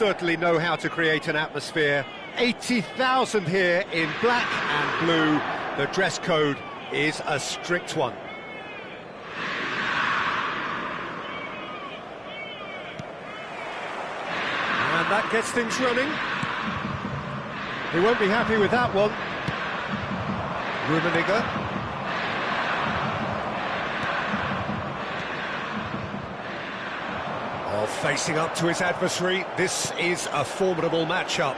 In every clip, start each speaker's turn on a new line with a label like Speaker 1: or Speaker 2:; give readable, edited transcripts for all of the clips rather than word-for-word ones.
Speaker 1: Certainly know how to create an atmosphere. 80,000 here in black and blue. The dress code is a strict one. And that gets things running. He won't be happy with that one. Rummenigge. Oh, facing up to his adversary, this is a formidable matchup.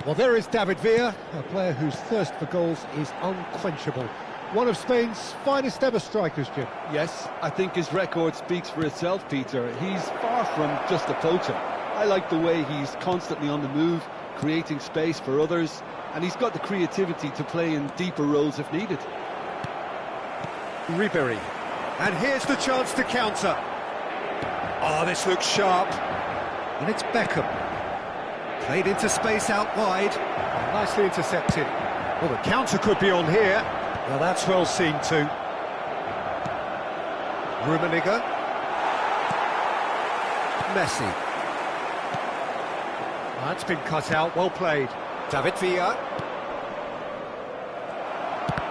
Speaker 2: Well, there is David Villa, a player whose thirst for goals is unquenchable. One of Spain's finest ever strikers, Jim.
Speaker 3: Yes, I think his record speaks for itself, Peter. He's far from just a poacher. I like the way he's constantly on the move, creating space for others, and he's got the creativity to play in deeper roles if needed.
Speaker 1: Ribéry. And here's the chance to counter. Oh, this looks sharp. And it's Beckham. Played into space out wide. Nicely intercepted. Well, the counter could be on here. Well, that's well seen too. Rummenigge. Messi. That's been cut out, well played. David Villa.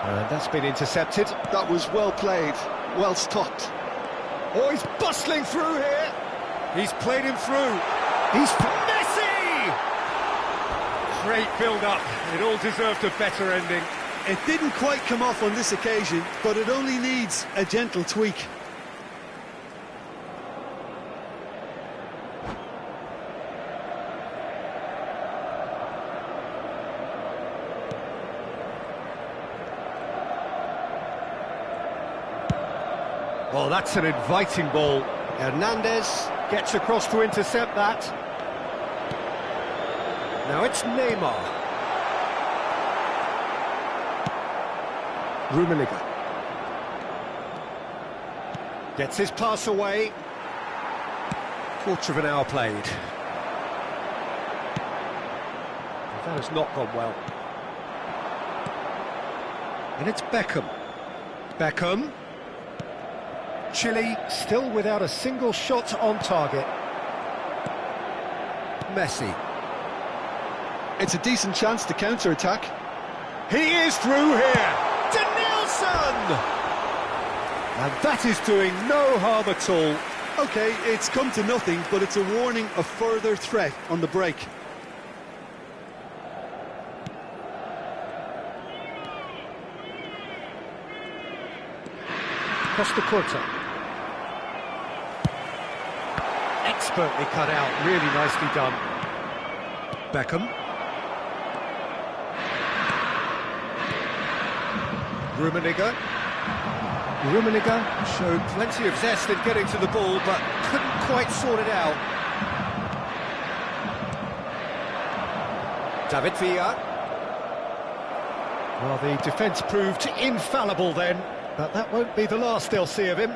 Speaker 1: And that's been intercepted.
Speaker 3: That was well played, well stopped.
Speaker 1: Oh, he's bustling through here. He's played him through. He's Messi! Great build-up. It all deserved a better ending.
Speaker 3: It didn't quite come off on this occasion, but it only needs a gentle tweak.
Speaker 1: Oh, that's an inviting ball. Hernandez gets across to intercept that. Now it's Neymar. Rummenigge. Gets his pass away. Quarter of an hour played. That has not gone well. And it's Beckham. Beckham. Chile still without a single shot on target. Messi.
Speaker 3: It's a decent chance to counter-attack.
Speaker 1: He is through here! Denilson! And that is doing no harm at all.
Speaker 3: OK, it's come to nothing, but it's a warning of further threat on the break.
Speaker 1: Costa Curta. Expertly cut out, really nicely done. Beckham. Rummenigge. Rummenigge showed plenty of zest in getting to the ball, but couldn't quite sort it out. David Villa. Well, the defence proved infallible then, but that won't be the last they'll see of him.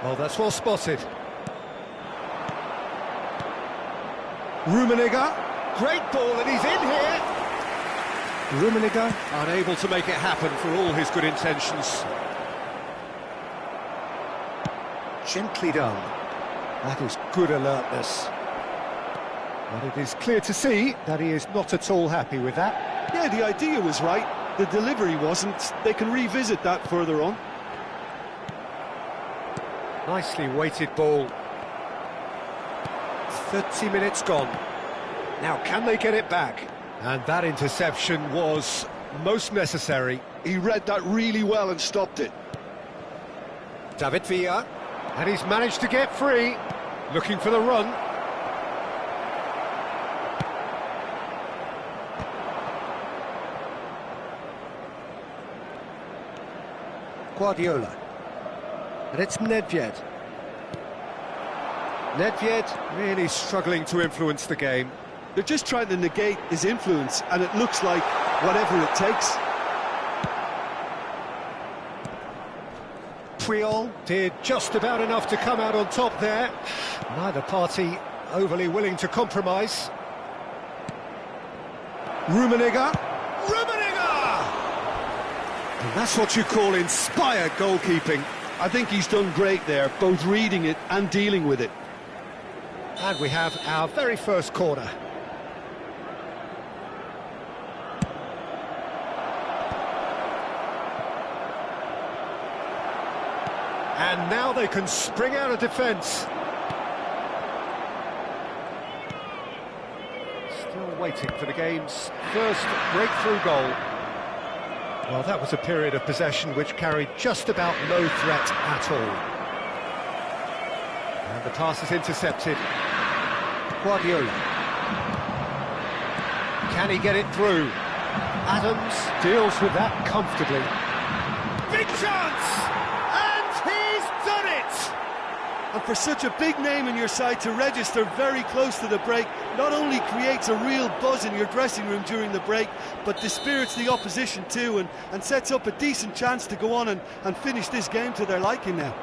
Speaker 1: Oh, that's well spotted. Rummenigge, great ball, and he's in here. Rummenigge unable to make it happen for all his good intentions. Gently done. That is good alertness. But it is clear to see that he is not at all happy with that.
Speaker 3: Yeah, the idea was right. The delivery wasn't. They can revisit that further on.
Speaker 1: Nicely weighted ball. 30 minutes gone. Now, can they get it back? And that interception was most necessary.
Speaker 3: He read that really well and stopped it.
Speaker 1: David Villa. And he's managed to get free. Looking for the run. Guardiola. And it's Nedved. Nedved really struggling to influence the game.
Speaker 3: They're just trying to negate his influence, and it looks like whatever it takes.
Speaker 1: Puyol did just about enough to come out on top there. Neither party overly willing to compromise. Rummenigge. Rummenigge! And that's what you call inspired goalkeeping.
Speaker 3: I think he's done great there, both reading it and dealing with it.
Speaker 2: And we have our very first corner. And now they can spring out of defence. Still waiting for the game's first breakthrough goal. Well, that was a period of possession which carried just about no threat at all. And the pass is intercepted. Guardiola. Can he get it through? Adams deals with that comfortably.
Speaker 1: Big chance! And he's done it!
Speaker 3: And for such a big name in your side to register very close to the break, not only creates a real buzz in your dressing room during the break, but dispirits the opposition too, and sets up a decent chance to go on and finish this game to their liking now.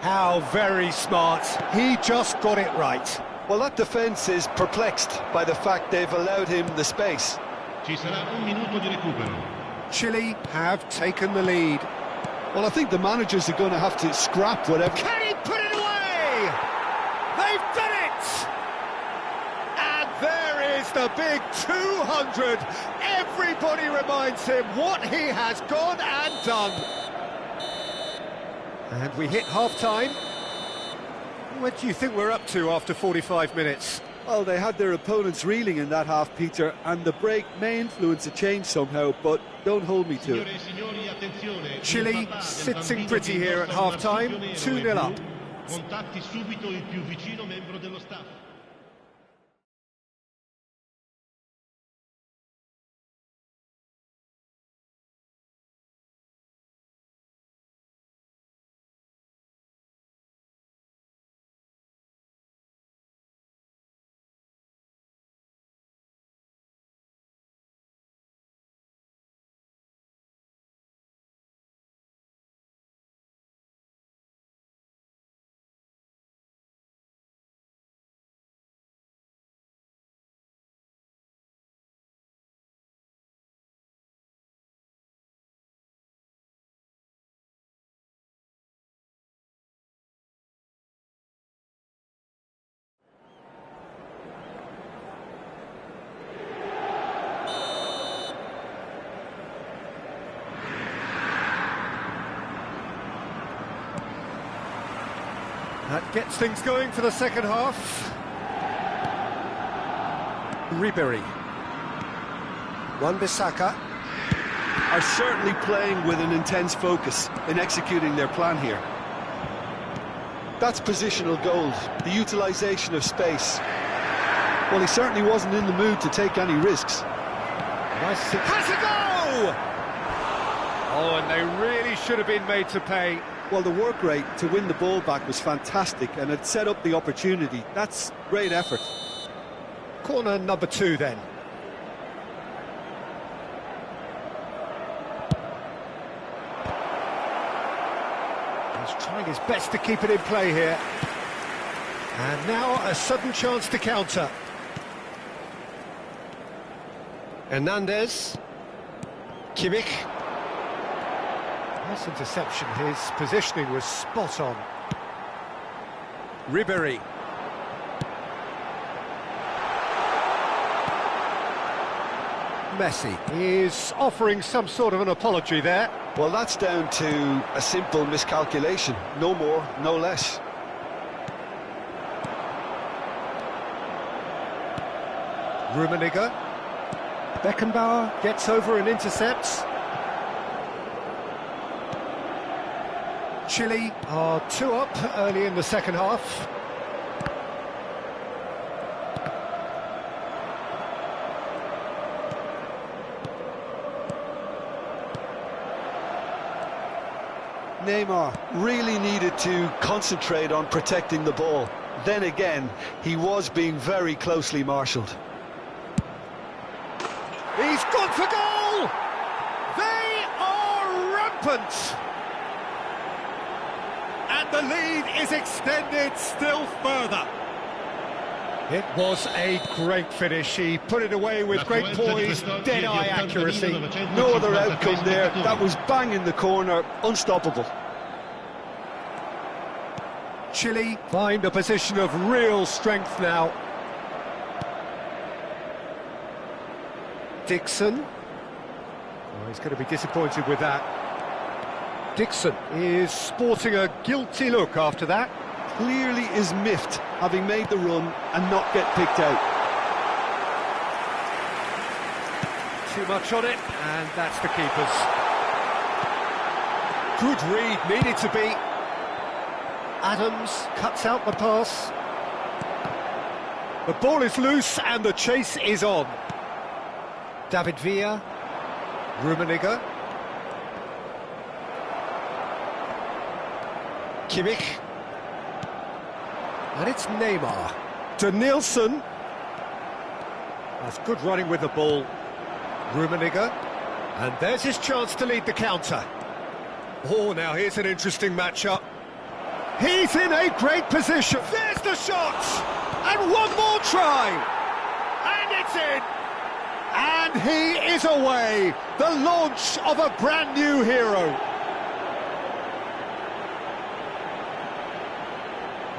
Speaker 2: How very smart. He just got it right.
Speaker 3: Well, that defence is perplexed by the fact they've allowed him the space.
Speaker 4: Ci sarà un minuto di recupero.
Speaker 2: Chile have taken the lead.
Speaker 3: Well, I think the managers are going to have to scrap whatever...
Speaker 1: Can he put it away? They've done it! And there is the big 200. Everybody reminds him what he has gone and done.
Speaker 2: And we hit half-time. What do you think we're up to after 45 minutes?
Speaker 3: Well, they had their opponents reeling in that half, Peter, and the break may influence a change somehow, but don't hold me to it.
Speaker 2: Chile sitting pretty here at half-time, 2-0 up.
Speaker 4: Contatti subito il più vicino membro dello staff.
Speaker 2: That gets things going for the second half. Ribery. Wan-Bissaka.
Speaker 3: Are certainly playing with an intense focus in executing their plan here. That's positional goals, the utilisation of space. Well, he certainly wasn't in the mood to take any risks.
Speaker 2: Nice.
Speaker 1: Has a go!
Speaker 2: Oh, and they really should have been made to pay.
Speaker 3: Well, the work rate to win the ball back was fantastic, and it set up the opportunity. That's great effort.
Speaker 2: Corner number 2 then. He's trying his best to keep it in play here. And now a sudden chance to counter. Hernandez. Kimmich. Nice interception. His positioning was spot on. Ribery. Messi is offering some sort of an apology there.
Speaker 3: Well, that's down to a simple miscalculation. No more, no less.
Speaker 2: Rummenigge. Beckenbauer gets over and intercepts. Chile are 2 up early in the second half.
Speaker 3: Neymar really needed to concentrate on protecting the ball. Then again, he was being very closely marshalled.
Speaker 1: He's gone for goal! They are rampant! And the lead is extended still further.
Speaker 2: It was a great finish. He put it away with great poise, dead-eye accuracy.
Speaker 3: No other outcome there. That was bang in the corner, unstoppable.
Speaker 1: Chile.
Speaker 2: Find a position of real strength now.
Speaker 1: Dixon.
Speaker 2: Oh, he's going to be disappointed with that. Dixon is sporting a guilty look after that.
Speaker 3: Clearly is miffed, having made the run and not get picked out.
Speaker 2: Too much on it, and that's the keeper's. Good read, needed to be.
Speaker 1: Adams cuts out the pass.
Speaker 2: The ball is loose and the chase is on.
Speaker 1: David Villa.
Speaker 2: Rummenigge.
Speaker 1: Kimmich. And it's Neymar.
Speaker 2: To Nielsen. That's good running with the ball. Rummenigge. And there's his chance to lead the counter. Oh, now here's an interesting matchup. He's in a great position. There's the shot! And one more try! And it's in! And he is away! The launch of a brand new hero.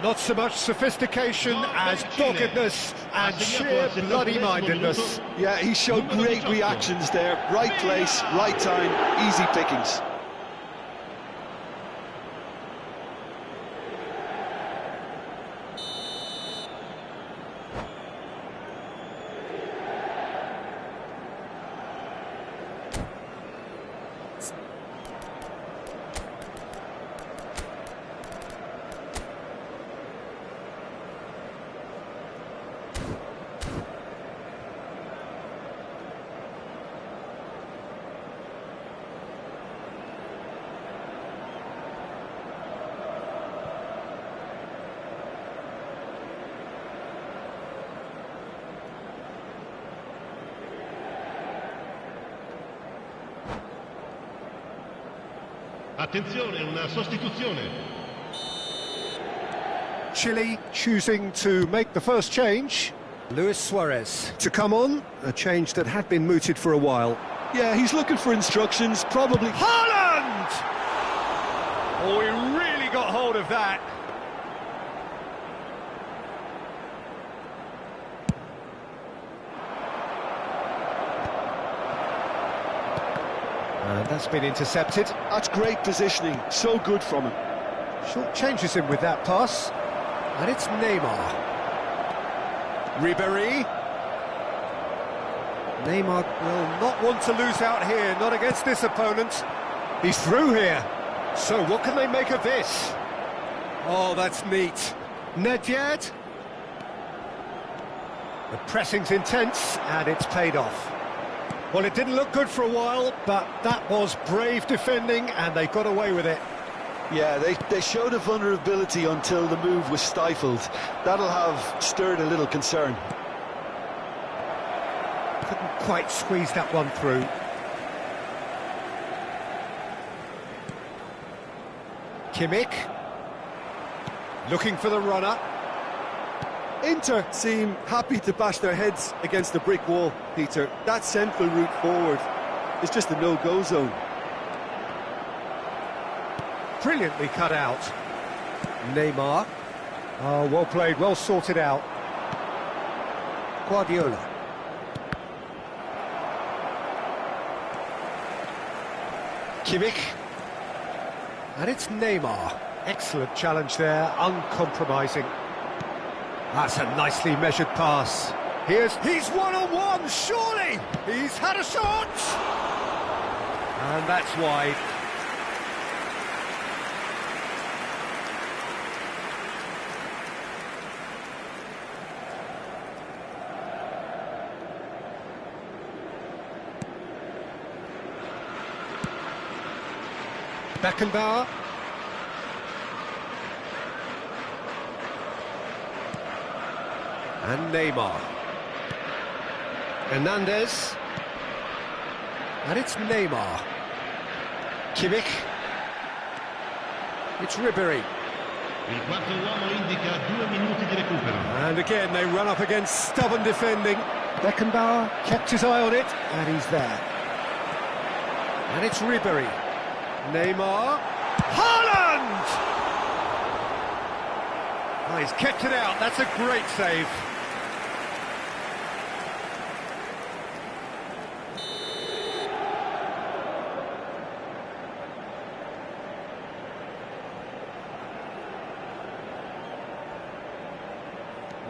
Speaker 2: Not so much sophistication as doggedness and sheer bloody-mindedness.
Speaker 3: Yeah, he showed great reactions there. Right place, right time, easy pickings.
Speaker 4: Attenzione, una sostituzione.
Speaker 2: Chile choosing to make the first change.
Speaker 1: Luis Suarez.
Speaker 2: To come on, a change that had been mooted for a while.
Speaker 3: Yeah, he's looking for instructions, probably.
Speaker 2: Haaland! Oh, he really got hold of that. And that's been intercepted.
Speaker 3: That's great positioning, so good from him.
Speaker 2: Short changes him with that pass.
Speaker 1: And it's Neymar.
Speaker 2: Ribéry.
Speaker 1: Neymar will
Speaker 2: Not want to lose out here, not against this opponent. He's through here. So what can they make of this? Oh, that's neat. Nedved. The pressing's intense, and it's paid off. Well, it didn't look good for a while, but that was brave defending, and they got away with it.
Speaker 3: Yeah, they showed a vulnerability until the move was stifled. That'll have stirred a little concern.
Speaker 2: Couldn't quite squeeze that one through. Kimmich. Looking for the runner.
Speaker 3: Inter seem happy to bash their heads against the brick wall, Peter. That central route forward is just a no-go zone.
Speaker 2: Brilliantly cut out.
Speaker 1: Neymar.
Speaker 2: Oh, well played, well sorted out.
Speaker 1: Guardiola.
Speaker 2: Kimmich.
Speaker 1: And it's Neymar.
Speaker 2: Excellent challenge there, uncompromising. That's a nicely measured pass. He's one-on-one, surely! He's had a shot! And that's wide. Beckenbauer.
Speaker 1: And Neymar.
Speaker 2: Hernandez.
Speaker 1: And it's Neymar.
Speaker 2: Kimmich.
Speaker 1: It's Ribéry.
Speaker 4: Il quarto uomo indica 2 minuti di recupero.
Speaker 2: And again, they run up against stubborn defending.
Speaker 1: Beckenbauer
Speaker 2: Kept his eye on it, and he's there.
Speaker 1: and it's Ribéry.
Speaker 2: Neymar. Haaland!
Speaker 1: Oh, he's kept it out, that's a great save.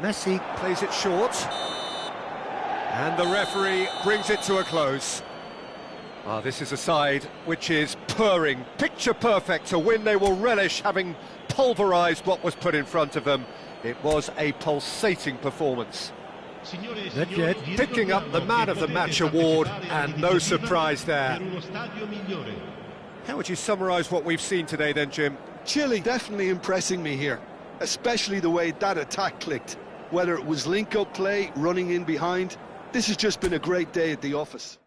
Speaker 1: Messi plays it short. And the referee brings it to a close. Ah, this is a side which is purring, picture perfect. To win, they will relish having pulverised what was put in front of them. It was a pulsating performance. Nedved picking up the Man of the Match award, and no surprise there. How would you summarise what we've seen today then, Jim?
Speaker 3: Chile definitely impressing me here, especially the way that attack clicked. Whether it was link-up play, running in behind, this has just been a great day at the office.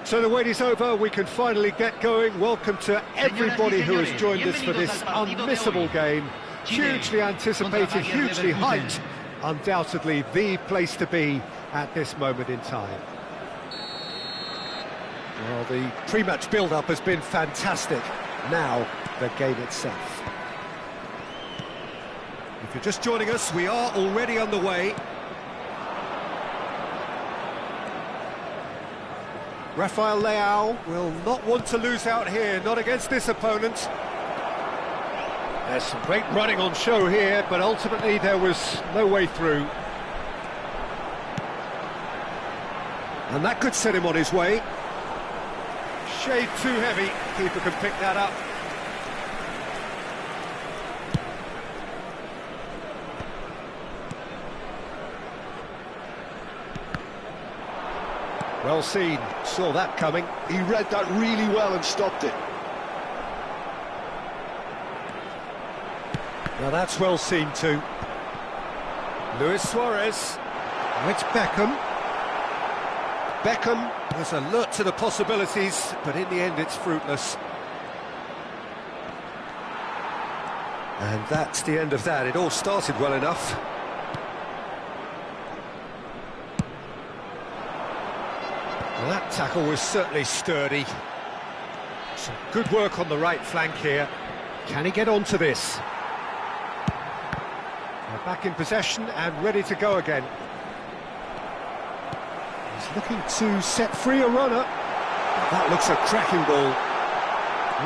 Speaker 2: So the wait is over, we can finally get going. Welcome to everybody who has joined us for this unmissable game. Hugely anticipated, hugely hyped. Undoubtedly the place to be at this moment in time. Well, the pre-match build-up has been fantastic. Now, the game itself. If you're just joining us, we are already underway. Rafael Leao will not want to lose out here, not against this opponent. There's some great running on show here, but ultimately there was no way through. And that could set him on his way. Shade too heavy, keeper can pick that up. Well seen, saw that coming.
Speaker 3: He read that really well and stopped it.
Speaker 2: Now that's well seen too. Luis Suarez. Now it's Beckham. Beckham was alert to the possibilities, but in the end it's fruitless. And that's the end of that. It all started well enough. Well, that tackle was certainly sturdy. Some good work on the right flank here. Can he get onto this? They're back in possession and ready to go again. He's looking to set free a runner. That looks a cracking ball.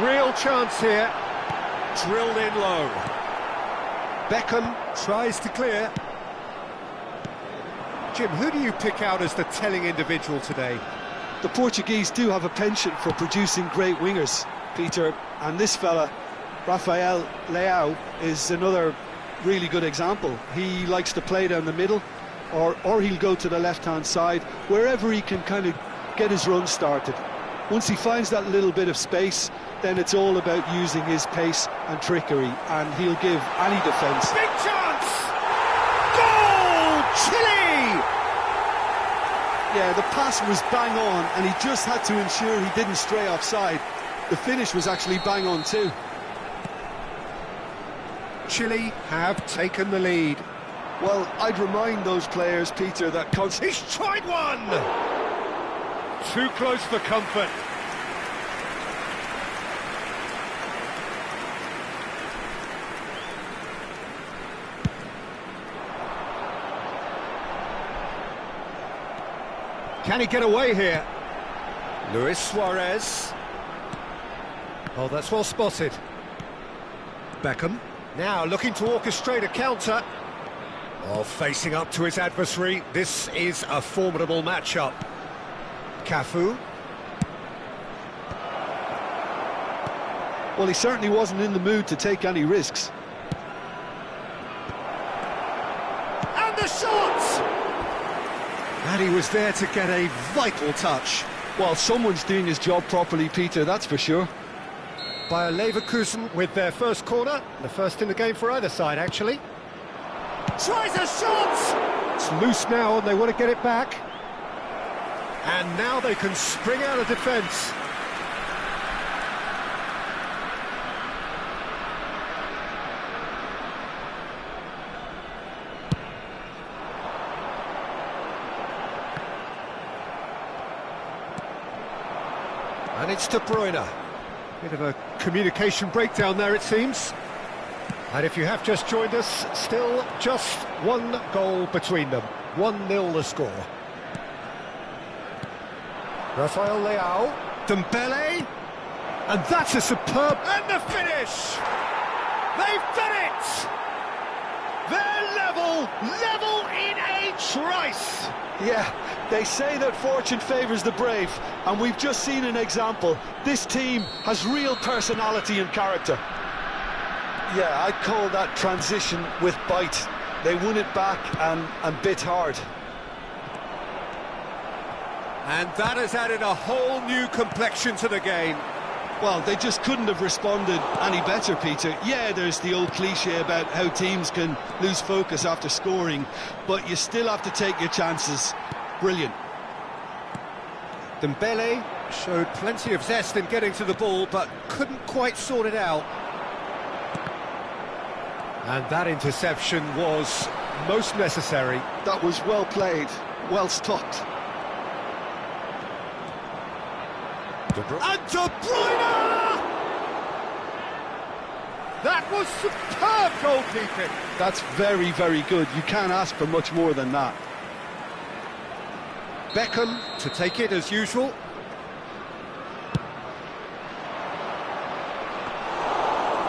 Speaker 2: Real chance here. Drilled in low. Beckham tries to clear. Jim, who do you pick out as the telling individual today?
Speaker 3: The Portuguese do have a penchant for producing great wingers, Peter, and this fella, Rafael Leao, is another really good example. He likes to play down the middle, or he'll go to the left-hand side, wherever he can kind of get his run started. Once he finds that little bit of space, then it's all about using his pace and trickery, and he'll give any defence.
Speaker 2: Big chance! Goal! Chile!
Speaker 3: Yeah, the pass was bang on, and he just had to ensure he didn't stray offside. The finish was actually bang on too.
Speaker 2: Chile have taken the lead.
Speaker 3: Well, I'd remind those players, Peter, that
Speaker 2: He's tried one! Too close for comfort. Can he get away here? Luis Suarez. Oh, that's well spotted. Beckham. Now looking to orchestrate a counter. Oh, facing up to his adversary. This is a formidable matchup. Cafu.
Speaker 3: Well, he certainly wasn't in the mood to take any risks.
Speaker 2: And the shot! And he was there to get a vital touch.
Speaker 3: Well, someone's doing his job properly, Peter, that's for sure.
Speaker 2: Bayer Leverkusen with their first corner. The first in the game for either side, actually. Tries a shot! It's loose now and they want to get it back. And now they can spring out of defence. And it's De Bruyne. Bit of a communication breakdown there, it seems. And if you have just joined us, still just one goal between them. 1-0 the score. Rafael Leao. Dembele. And that's a superb... And the finish! They've done it! They're level in a trice!
Speaker 3: Yeah, they say that fortune favours the brave, and we've just seen an example. This team has real personality and character. Yeah, I'd call that transition with bite. They won it back and bit hard.
Speaker 2: And that has added a whole new complexion to the game.
Speaker 3: Well, they just couldn't have responded any better, Peter. Yeah, there's the old cliche about how teams can lose focus after scoring, but you still have to take your chances. Brilliant.
Speaker 2: Dembele
Speaker 1: Showed plenty of zest in getting to the ball, but couldn't quite sort it out. And that interception was most necessary.
Speaker 3: That was well played, well stopped.
Speaker 1: And De Bruyne! That was superb goalkeeping.
Speaker 3: That's very, very good. You can't ask for much more than that.
Speaker 1: Beckham to take it as usual.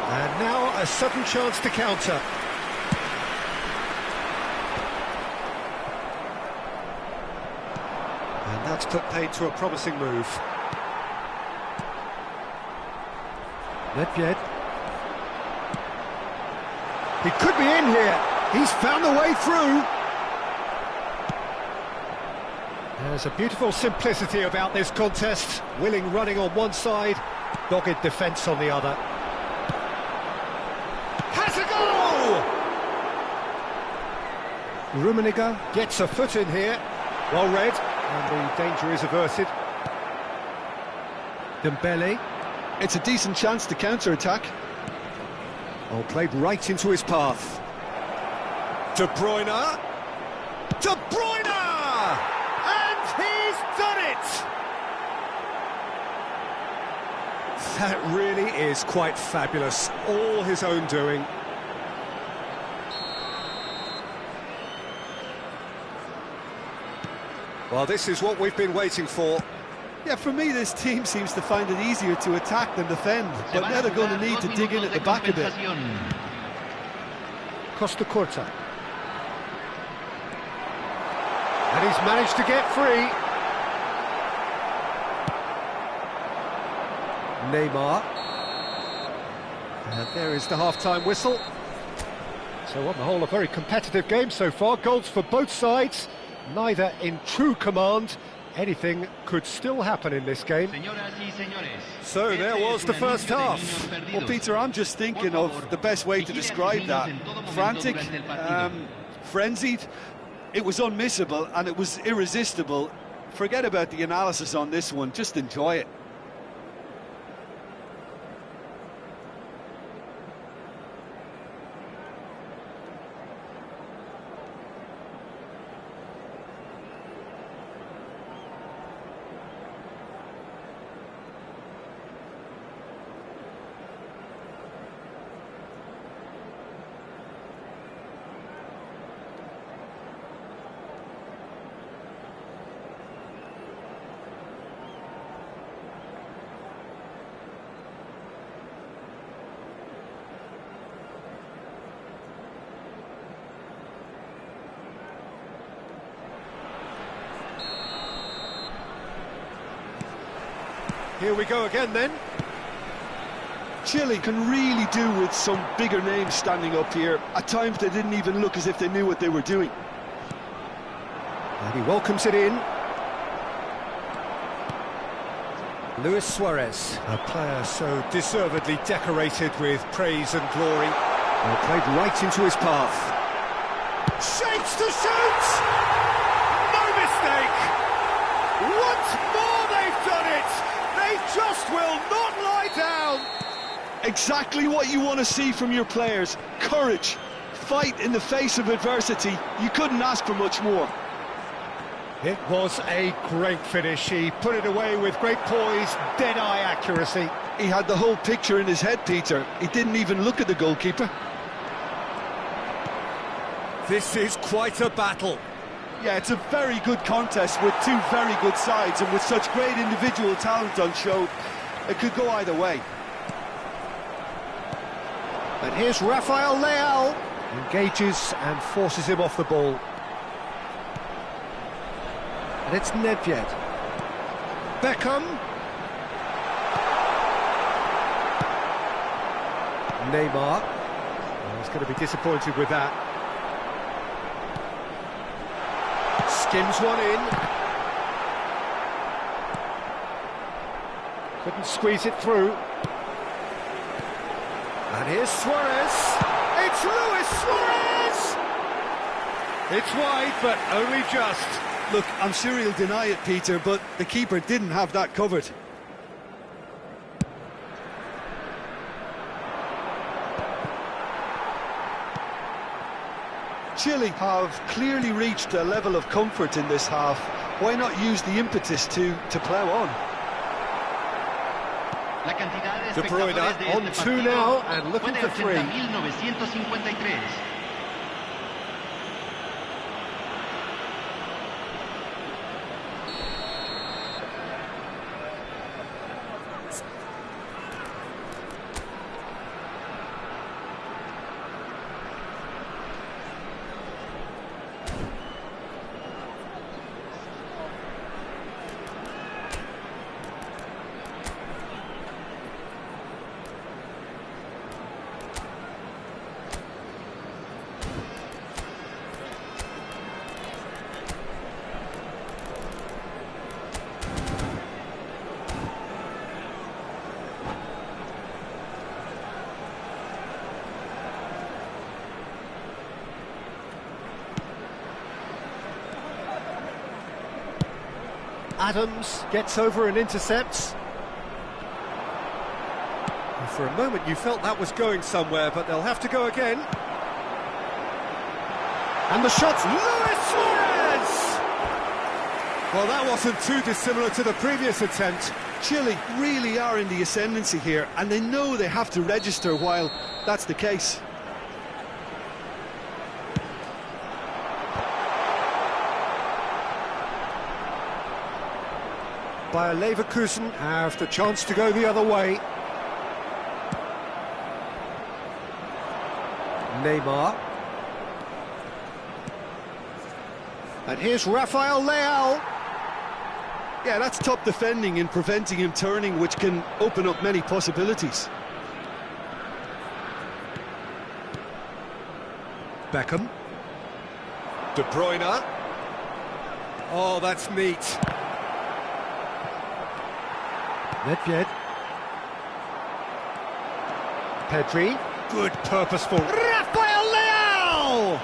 Speaker 1: And now a sudden chance to counter. And that's put paid to a promising move. Nedved. He could be in here. He's found the way through. There's a beautiful simplicity about this contest. Willing running on one side, dogged defence on the other. Has a goal! Rummenigge gets a foot in here. Well read, and the danger is averted. Dembele.
Speaker 3: It's a decent chance to counter-attack.
Speaker 1: Oh, played right into his path. De Bruyne. De Bruyne! And he's done it! That really is quite fabulous. All his own doing. Well, this is what we've been waiting for.
Speaker 3: Yeah, for me, this team seems to find it easier to attack than defend, but now they're going to need to dig in at the back a bit.
Speaker 1: Costa Curta. And he's managed to get free. Neymar. And there is the half-time whistle. So on the whole, a very competitive game so far. Goals for both sides, neither in true command. Anything could still happen in this game. So there was the first half.
Speaker 3: Well, Peter, I'm just thinking of the best way to describe that. Frantic, frenzied. It was unmissable and it was irresistible. Forget about the analysis on this one, just enjoy it.
Speaker 1: Here we go again then.
Speaker 3: Chile can really do with some bigger names standing up here. At times they didn't even look as if they knew what they were doing.
Speaker 1: And he welcomes it in. Luis Suarez, a player so deservedly decorated with praise and glory. Well, played right into his path. Shapes to shoot! No mistake! Once more they've done it! They just will not lie down!
Speaker 3: Exactly what you want to see from your players. Courage, fight in the face of adversity. You couldn't ask for much more.
Speaker 1: It was a great finish. He put it away with great poise, dead-eye accuracy.
Speaker 3: He had the whole picture in his head, Peter. He didn't even look at the goalkeeper.
Speaker 1: This is quite a battle.
Speaker 3: Yeah, it's a very good contest with two very good sides, and with such great individual talent on show, it could go either way.
Speaker 1: And here's Rafael Leao. Engages and forces him off the ball. And it's Nedved. Beckham. Neymar. Oh, he's going to be disappointed with that. Skims one in. Couldn't squeeze it through. And here's Suarez. It's Luis Suarez! It's wide, but only just.
Speaker 3: Look, I'm sure he'll deny it, Peter, but the keeper didn't have that covered. Chile have clearly reached a level of comfort in this half. Why not use the impetus to plough on?
Speaker 2: De Bruyne on 2 now and looking for 3. Adams gets over and intercepts. And for a moment you felt that was going somewhere, but they'll have to go again. And the shot's Luis Suarez! Well, that wasn't too dissimilar to the previous attempt.
Speaker 3: Chile really are in the ascendancy here, and they know they have to register while that's the case.
Speaker 2: Bayer Leverkusen have the chance to go the other way. Neymar. And here's Rafael Leao.
Speaker 3: Yeah, that's top defending and preventing him turning, which can open up many possibilities.
Speaker 2: Beckham. De Bruyne. Oh, that's neat. Nedved. Pedri. Good, purposeful. Rafael Leao!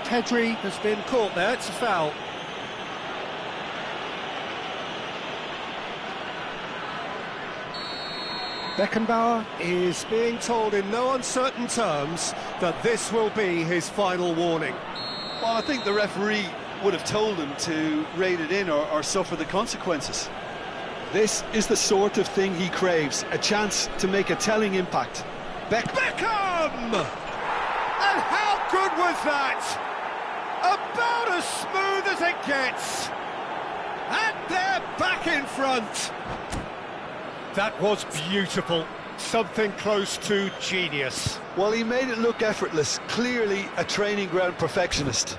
Speaker 2: Pedri has been caught there, it's a foul. Beckenbauer is being told in no uncertain terms that this will be his final warning.
Speaker 3: Well, I think the referee would have told him to rein it in or suffer the consequences. This is the sort of thing he craves, a chance to make a telling impact.
Speaker 2: Beckham! And how good was that? About as smooth as it gets. And they're back in front. That was beautiful. Something close to genius.
Speaker 3: Well, he made it look effortless. Clearly a training ground perfectionist.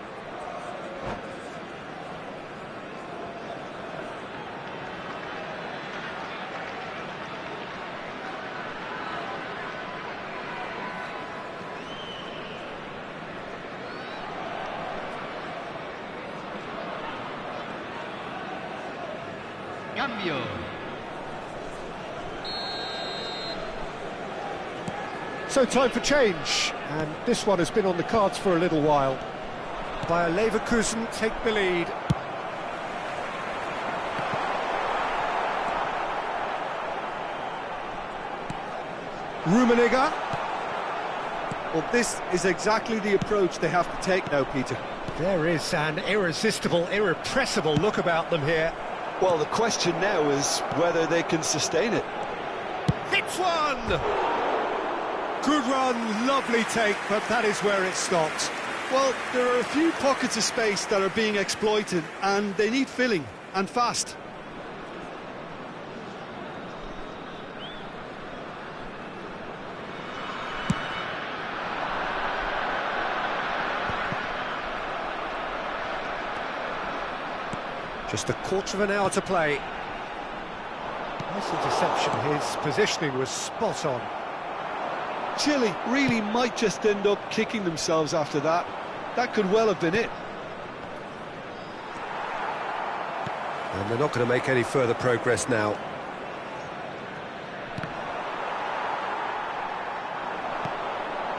Speaker 5: Cambio.
Speaker 2: So time for change, and this one has been on the cards for a little while. Bayer Leverkusen take the lead. Rummenigge.
Speaker 3: Well, this is exactly the approach they have to take now, Peter.
Speaker 2: There is an irresistible, irrepressible look about them here.
Speaker 3: Well, the question now is whether they can sustain it.
Speaker 2: Hits one! Good run, lovely take, but that is where it stopped.
Speaker 3: Well, there are a few pockets of space that are being exploited, and they need filling, and fast.
Speaker 2: Just a quarter of an hour to play. Nice interception, his positioning was spot on.
Speaker 3: Chile really might just end up kicking themselves after that. That could well have been it.
Speaker 2: And they're not going to make any further progress now.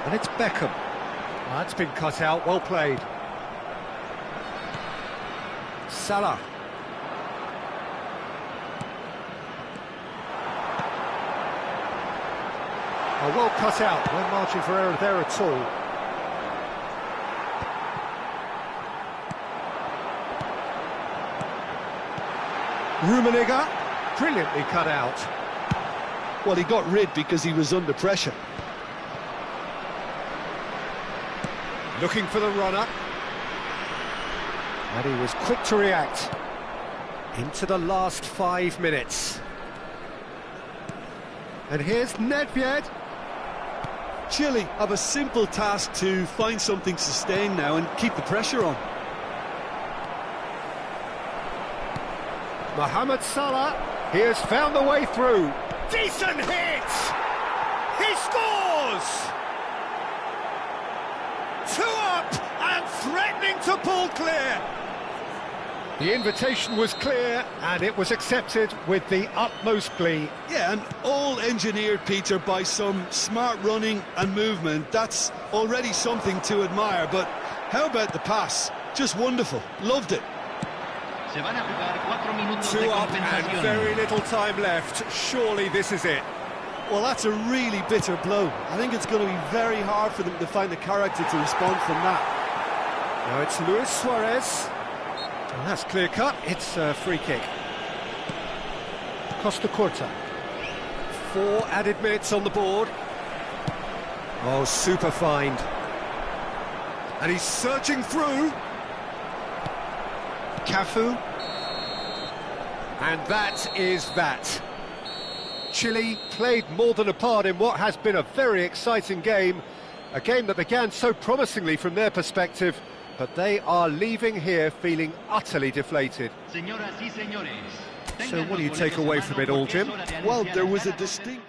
Speaker 2: And it's Beckham. That's been cut out, well played.
Speaker 1: Salah.
Speaker 2: Oh, well cut out, no margin for error there at all. Rummenigge, brilliantly cut out.
Speaker 3: Well, he got rid because he was under pressure.
Speaker 2: Looking for the runner. And he was quick to react. Into the last 5 minutes. And here's Nedved.
Speaker 3: Chile have a simple task to find something sustained now and keep the pressure on.
Speaker 2: Mohamed Salah, he has found the way through. Decent hit! He scores! 2 up and threatening to pull clear. The invitation was clear and it was accepted with the utmost glee.
Speaker 3: Yeah, and all engineered, Peter, by some smart running and movement. That's already something to admire, but how about the pass? Just wonderful. Loved it.
Speaker 4: 2
Speaker 2: up and very little time left. Surely this is it.
Speaker 3: Well, that's a really bitter blow. I think it's going to be very hard for them to find the character to respond from that.
Speaker 2: Now it's Luis Suarez. And that's clear cut. It's a free kick. Costa Curta. 4 added minutes on the board. Oh, super find. And he's surging through. Cafu. And that is that. Chile played more than a part in what has been a very exciting game. A game that began so promisingly from their perspective, but they are leaving here feeling utterly deflated.
Speaker 1: So what do you take away from it all, Jim?
Speaker 3: Well, there was a distinct...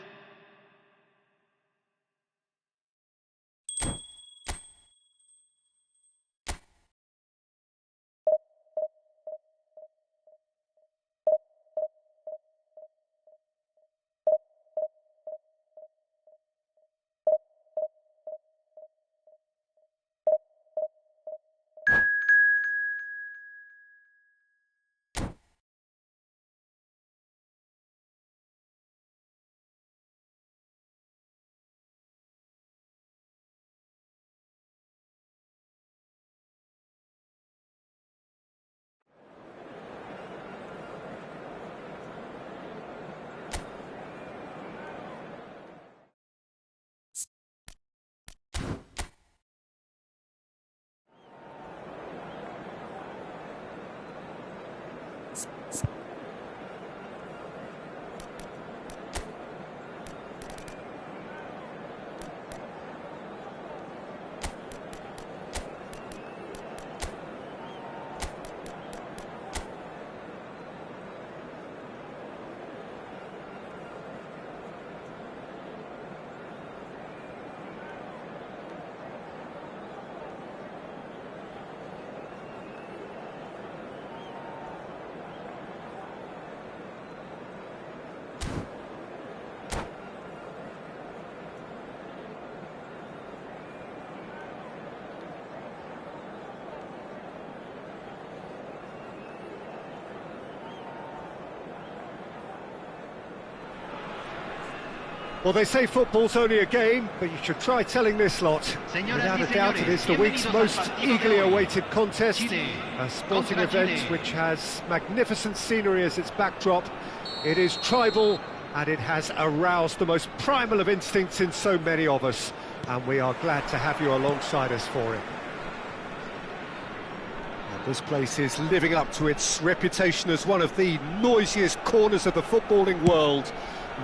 Speaker 2: Well, they say football's only a game, but you should try telling this lot. Without a doubt, it is the week's most eagerly awaited contest. A sporting event which has magnificent scenery as its backdrop. It is tribal, and it has aroused the most primal of instincts in so many of us. And we are glad to have you alongside us for it. And this place is living up to its reputation as one of the noisiest corners of the footballing world.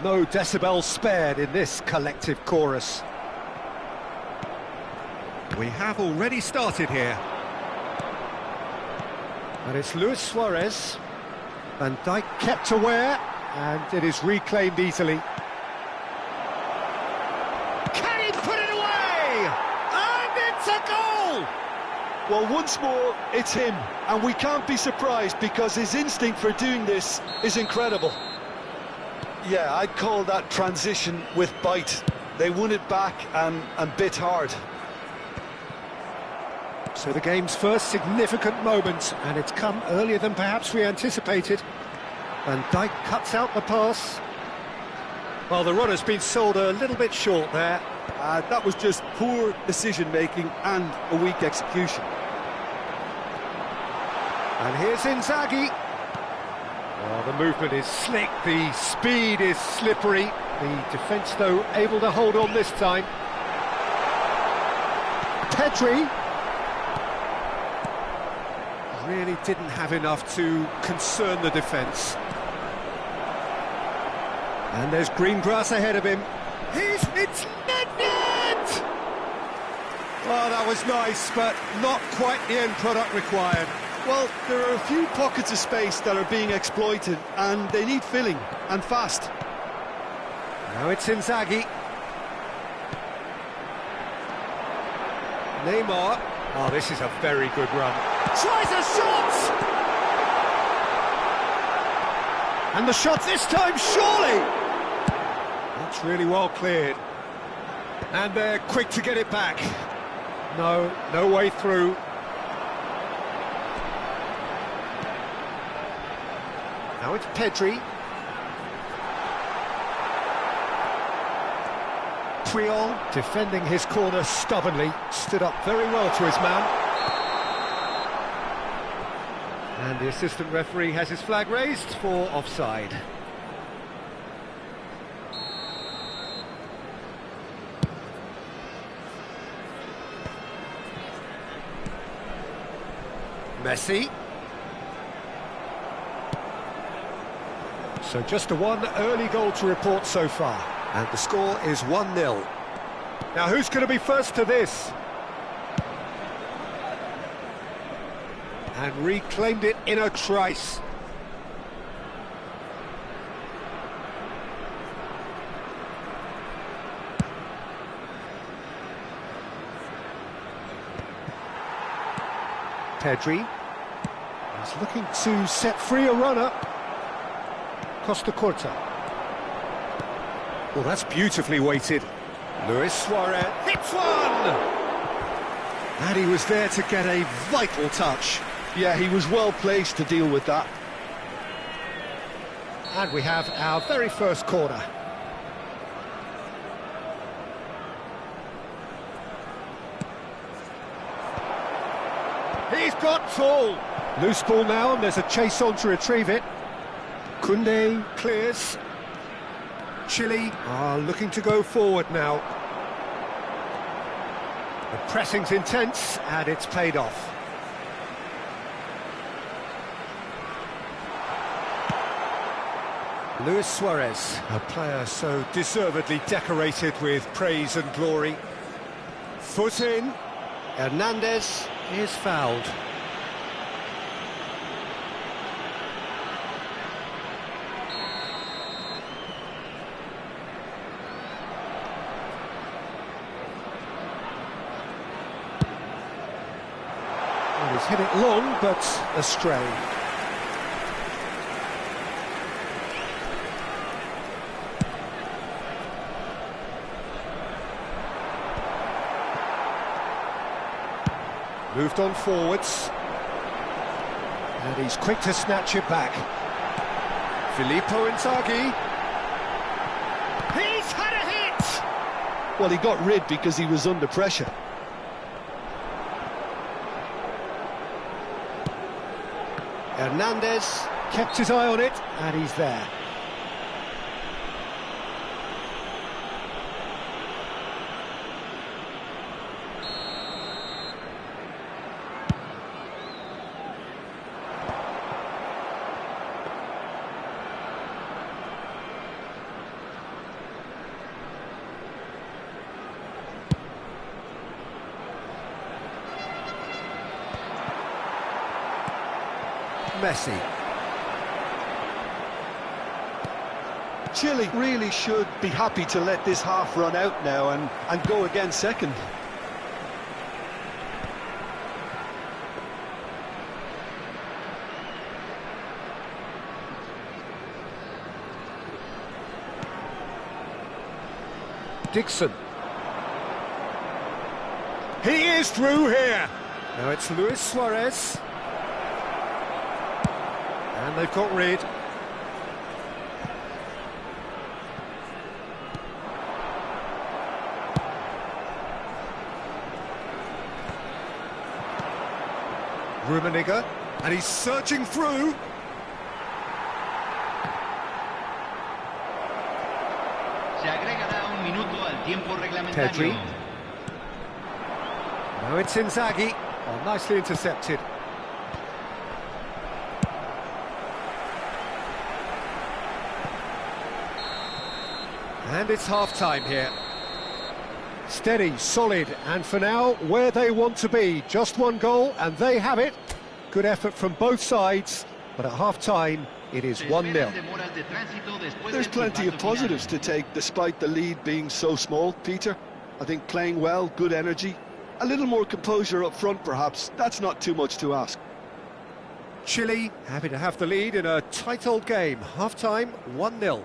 Speaker 2: No decibels spared in this collective chorus.
Speaker 1: We have already started here.
Speaker 2: And it's Luis Suarez. Van Dijk kept aware, and it is reclaimed easily. Can he put it away? And it's a goal!
Speaker 3: Well, once more, it's him, and we can't be surprised because his instinct for doing this is incredible. Yeah, I'd call that transition with bite. They won it back and bit hard.
Speaker 2: So the game's first significant moment, and it's come earlier than perhaps we anticipated. And Dijk cuts out the pass. Well, the runner's been sold a little bit short there.
Speaker 3: That was just poor decision-making and a weak execution.
Speaker 2: And here's Inzaghi. Oh, the movement is slick, the speed is slippery. The defence, though, able to hold on this time. Pedri. Really didn't have enough to concern the defence. And there's green grass ahead of him. It's net! Oh, that was nice, but not quite the end product required.
Speaker 3: Well, there are a few pockets of space that are being exploited, and they need filling, and fast.
Speaker 2: Now it's Inzaghi. Neymar. Oh, this is a very good run. Tries a shot! And the shot this time, surely! That's really well cleared. And they're quick to get it back. No way through. Now it's Pedri. Puyol, defending his corner stubbornly, stood up very well to his man. And the assistant referee has his flag raised for offside. Messi. So just a one early goal to report so far. And the score is 1-0. Now who's going to be first to this? And reclaimed it in a trice. Pedri is looking to set free a runner. Costa Corta. Well, that's beautifully weighted. Luis Suarez hits one! And he was there to get a vital touch.
Speaker 3: Yeah, he was well placed to deal with that.
Speaker 2: And we have our very first corner. He's got tall. Loose ball now, and there's a chase on to retrieve it. Koundé clears. Chile are looking to go forward now. The pressing's intense, and it's paid off. Luis Suarez, a player so deservedly decorated with praise and glory. Foot in. Hernandez is fouled. Well, he's hit it long, but astray. Moved on forwards. And he's quick to snatch it back. Filippo Inzaghi. He's had a hit!
Speaker 3: Well, he got rid because he was under pressure.
Speaker 2: Hernandez kept his eye on it, and he's there. Messi.
Speaker 3: Chile really should be happy to let this half run out now and go again second.
Speaker 2: Dixon. He is through here. Now it's Luis Suarez. And they've got rid. Rummenigge, and he's surging through.
Speaker 5: Se agregará un minuto al tiempo reglamentario.
Speaker 2: Pedri. Now it's Inzaghi. Oh, nicely intercepted. And it's half-time here. Steady, solid, and for now, where they want to be. Just one goal, and they have it. Good effort from both sides, but at half-time, it is 1-0.
Speaker 3: There's plenty of positives to take, despite the lead being so small, Peter. I think playing well, good energy. A little more composure up front, perhaps. That's not too much to ask.
Speaker 2: Chile happy to have the lead in a tight old game. Half-time, 1-0.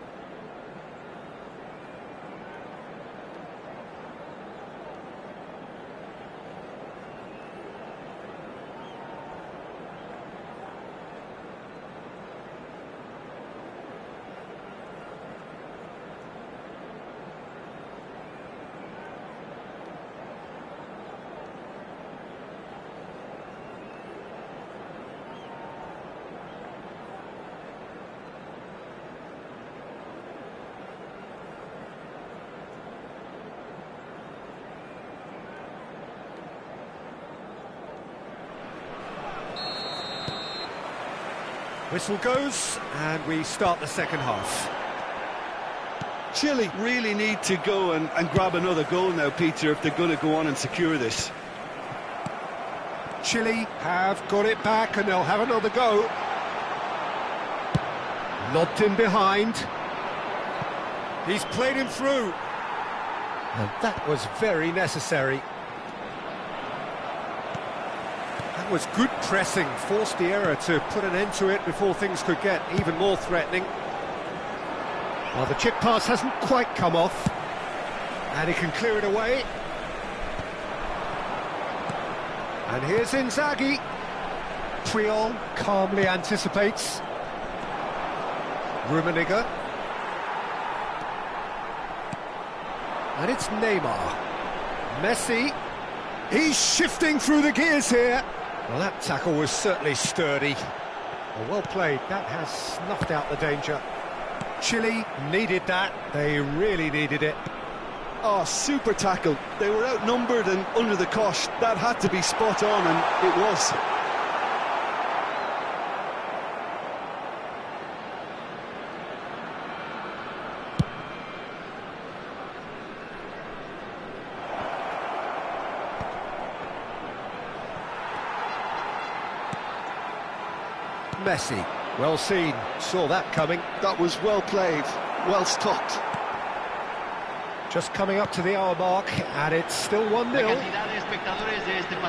Speaker 2: Whistle goes, and we start the second half.
Speaker 3: Chile really need to go and grab another goal now, Peter, if they're going to go on and secure this.
Speaker 2: Chile have got it back, and they'll have another go. Lobbed in behind. He's played him through. And that was very necessary. That was good pressing, forced the error to put an end to it before things could get even more threatening. Well, the chip pass hasn't quite come off, and he can clear it away. And here's Inzaghi. Puyol calmly anticipates. Rummenigge. And it's Neymar. Messi. He's shifting through the gears here. Well, that tackle was certainly sturdy. Well played. That has snuffed out the danger. Chile needed that. They really needed it.
Speaker 3: Oh, super tackle. They were outnumbered and under the cosh. That had to be spot on, and it was.
Speaker 2: Messi, well seen, saw that coming.
Speaker 3: That was well played, well stopped.
Speaker 2: Just coming up to the hour mark, and it's still 1-0.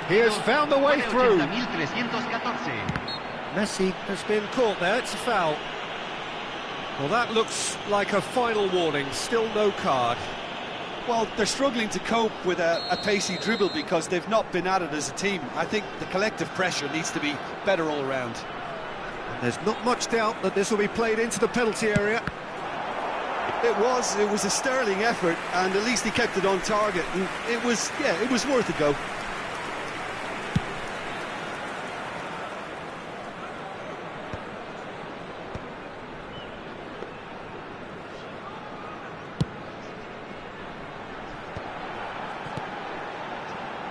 Speaker 2: He has found the way through. Messi has been caught there, it's a foul. Well, that looks like a final warning, still no card.
Speaker 3: Well, they're struggling to cope with a pacey dribble because they've not been at it as a team. I think the collective pressure needs to be better all around.
Speaker 2: There's not much doubt that this will be played into the penalty area.
Speaker 3: It was a sterling effort, and at least he kept it on target, and it was worth a go.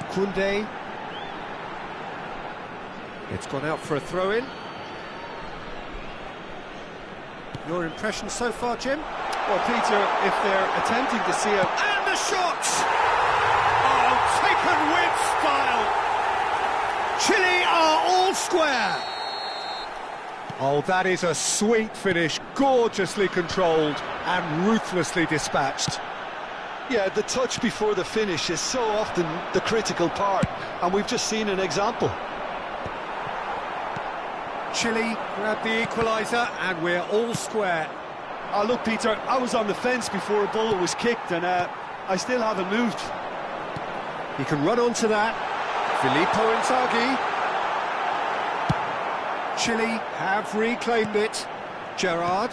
Speaker 2: Koundé. It's gone out for a throw-in. Your impression so far, Jim?
Speaker 3: Well, Peter, if they're attempting to see out...
Speaker 2: And the shot! Oh, taken with style! Chile are all square! Oh, that is a sweet finish, gorgeously controlled and ruthlessly dispatched.
Speaker 3: Yeah, the touch before the finish is so often the critical part, and we've just seen an example.
Speaker 2: Chile grabbed the equaliser, and we're all square.
Speaker 3: Oh, look, Peter, I was on the fence before a ball was kicked, and I still haven't moved.
Speaker 2: He can run onto that.
Speaker 1: Filippo Inzaghi. Chile have reclaimed it. Gerrard.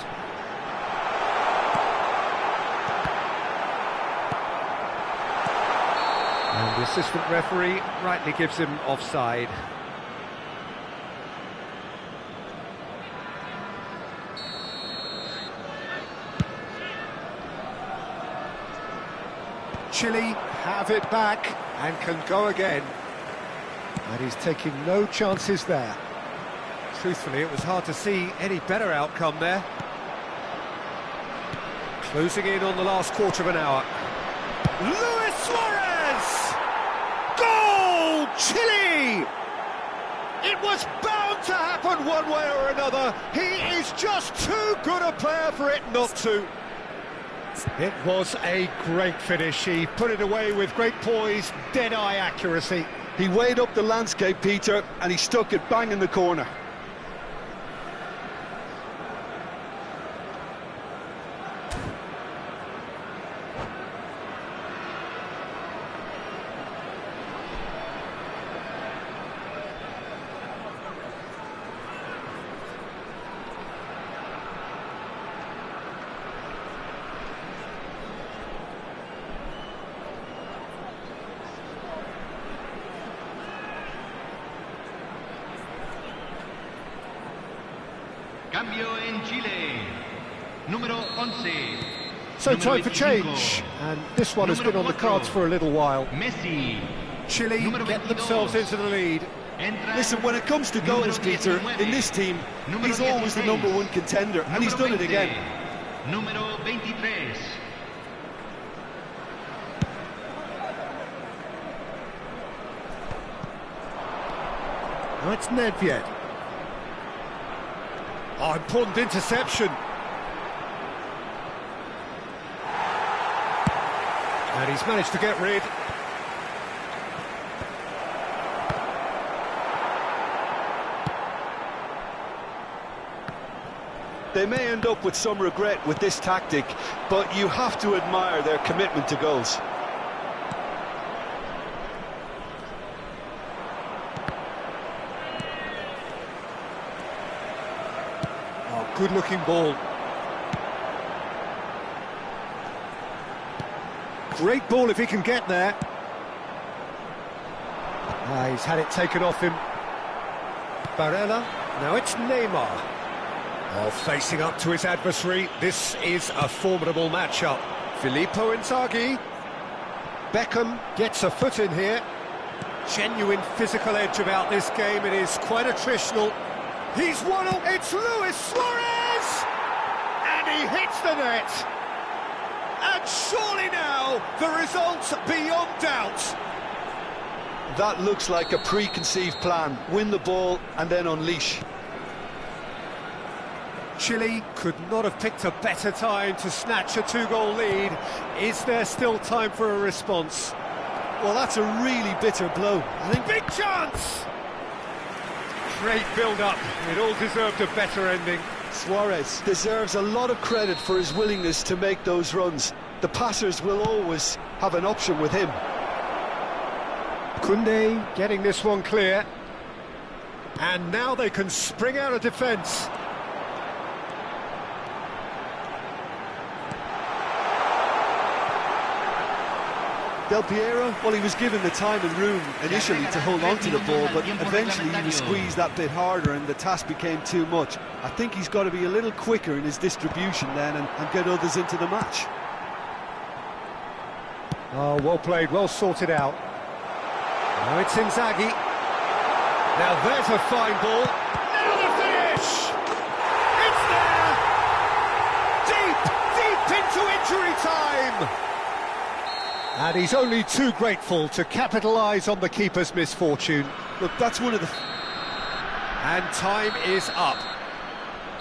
Speaker 1: And the assistant referee rightly gives him offside. Chile have it back and can go again. And he's taking no chances there. Truthfully, it was hard to see any better outcome there. Closing in on the last quarter of an hour. Luis Suarez! Goal! Chile! It was bound to happen one way or another. He is just too good a player for it not to. It was a great finish. He put it away with great poise, dead-eye accuracy.
Speaker 3: He weighed up the landscape, Peter, and he stuck it bang in the corner.
Speaker 5: Cambio en Chile. Número 11.
Speaker 1: So time for change, and this one has been on the cards for a little while.
Speaker 5: Messi.
Speaker 1: Chile get themselves into the lead.
Speaker 3: Listen, when it comes to goals, Peter, in this team, he's always the #1 contender, and he's done it again.
Speaker 5: Número 23.
Speaker 1: Now it's Nedved. Oh, important interception. And he's managed to get rid.
Speaker 3: They may end up with some regret with this tactic, but you have to admire their commitment to goals.
Speaker 1: Oh, good-looking ball. Great ball if he can get there. Ah, he's had it taken off him. Barella. Now it's Neymar. Oh, facing up to his adversary. This is a formidable matchup. Filippo Inzaghi. Beckham gets a foot in here. Genuine physical edge about this game. It is quite attritional. He's won. It's Luis Suarez! And he hits the net. And surely now, the result's beyond doubt.
Speaker 3: That looks like a preconceived plan. Win the ball and then unleash.
Speaker 1: Chile could not have picked a better time to snatch a two-goal lead. Is there still time for a response?
Speaker 3: Well, that's a really bitter blow.
Speaker 1: Big chance! Great build-up. It all deserved a better ending.
Speaker 3: Suarez deserves a lot of credit for his willingness to make those runs. The passers will always have an option with him.
Speaker 1: Koundé getting this one clear. And now they can spring out of defence.
Speaker 3: Del Piero, well, he was given the time and room initially to hold on to the ball, but eventually he was squeezed that bit harder and the task became too much. I think he's got to be a little quicker in his distribution then and get others into the match.
Speaker 1: Oh, well played, well sorted out. Now it's Inzaghi. Now there's a fine ball. Now the finish! It's there! Deep into injury time! And he's only too grateful to capitalise on the keeper's misfortune.
Speaker 3: Look, that's one of the...
Speaker 1: And time is up.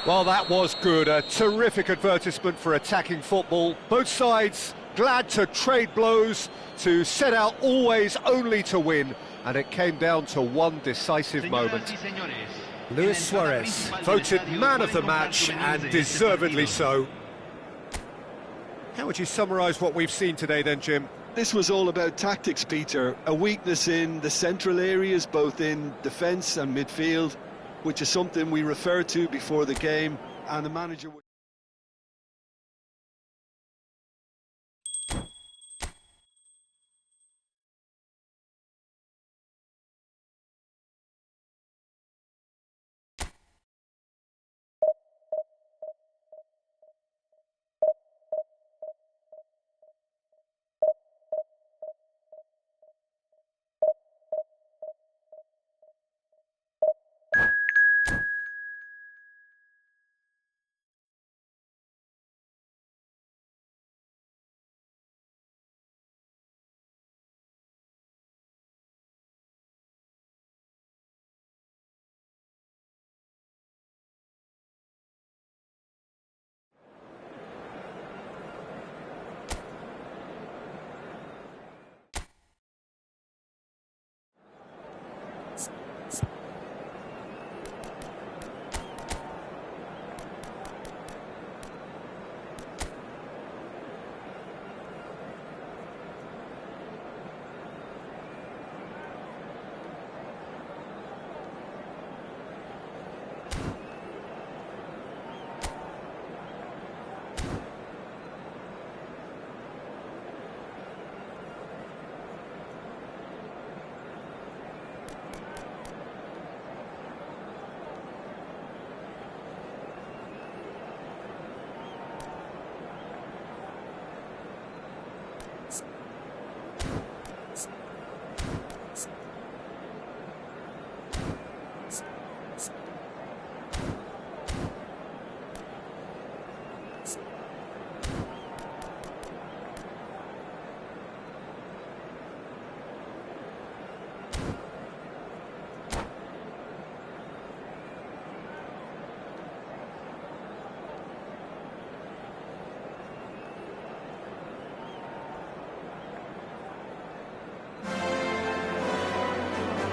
Speaker 1: Well, that was good. A terrific advertisement for attacking football. Both sides glad to trade blows, to set out always only to win. And it came down to one decisive moment. Luis Suarez voted man of the match, and deservedly so. How would you summarise what we've seen today then, Jim?
Speaker 3: This was all about tactics, Peter. A weakness in the central areas, both in defence and midfield, which is something we referred to before the game, and the manager...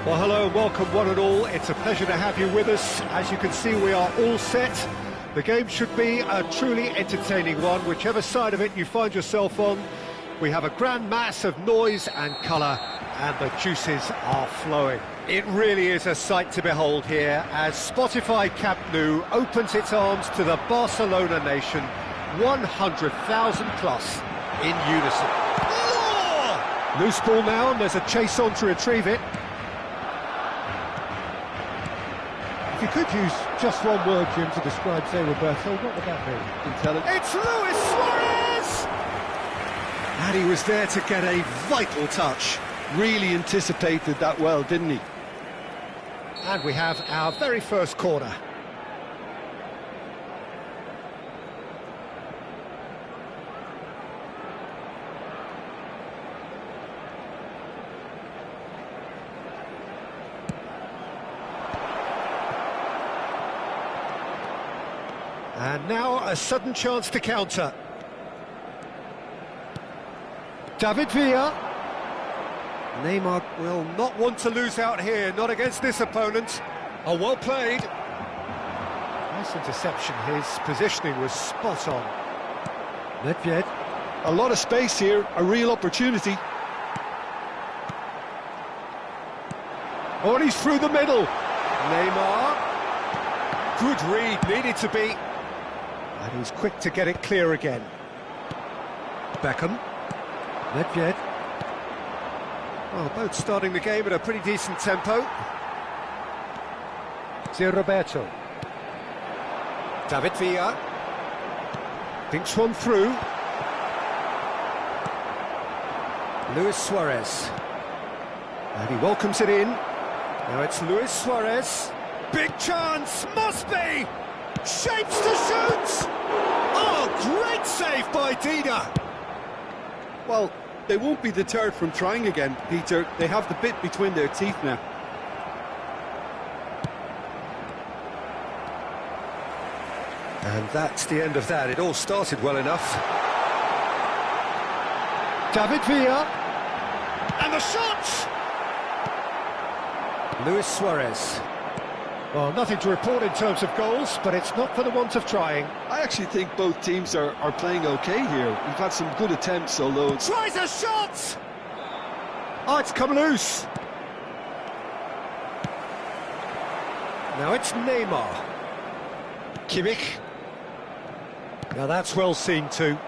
Speaker 2: Well, hello and welcome one and all. It's a pleasure to have you with us. As you can see, we are all set. The game should be a truly entertaining one, whichever side of it you find yourself on. We have a grand mass of noise and colour, and the juices are flowing. It really is a sight to behold here as Spotify Camp Nou opens its arms to the Barcelona nation, 100,000 plus in unison. Oh! Loose ball now, and there's a chase on to retrieve it.
Speaker 1: If you could use just one word, Jim, to describe, say, Roberto, what would that be?
Speaker 3: Intelligent.
Speaker 2: It's Luis Suarez! And he was there to get a vital touch.
Speaker 3: Really anticipated that well, didn't he?
Speaker 2: And we have our very first corner. And now a sudden chance to counter. David Villa. Neymar will not want to lose out here, not against this opponent. Oh, well played. Nice interception, his positioning was spot on. Nedved.
Speaker 3: A lot of space here, a real opportunity.
Speaker 2: Oh, and he's through the middle. Neymar. Good read, needed to be. And he's quick to get it clear again. Beckham. Nedved. Well, both starting the game at a pretty decent tempo. Roberto. David Villa. Thinks one through. Luis Suarez. And he welcomes it in. Now it's Luis Suarez. Big chance, must be! Shapes to shoot! Oh, great save by Dida!
Speaker 3: Well, they won't be deterred from trying again, Peter. They have the bit between their teeth now.
Speaker 2: And that's the end of that. It all started well enough. David Villa. And the shot! Luis Suarez. Well, nothing to report in terms of goals, but it's not for the want of trying.
Speaker 3: I actually think both teams are playing okay here. We've had some good attempts, although it's...
Speaker 2: Tries a shot! Oh, it's come loose. Now it's Neymar. Kimmich. Now that's well seen too.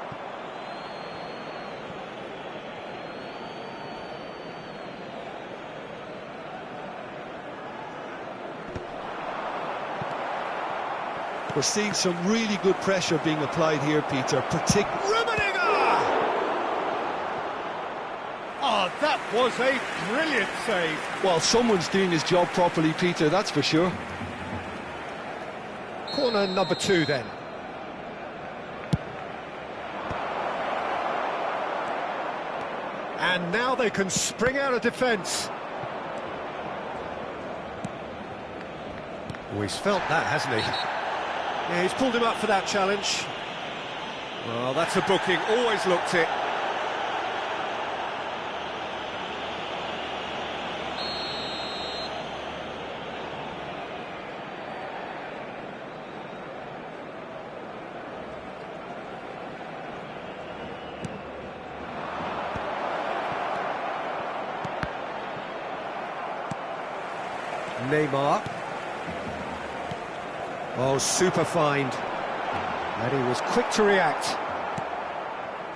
Speaker 3: We're seeing some really good pressure being applied here, Peter, particularly...
Speaker 2: Oh, that was a brilliant save.
Speaker 3: Well, someone's doing his job properly, Peter, that's for sure.
Speaker 2: Corner number 2 then. And now they can spring out of defence. Oh, he's felt that, hasn't he? Yeah, he's pulled him up for that challenge. Well, that's a booking, always looked it. Neymar. Oh, super find. And he was quick to react.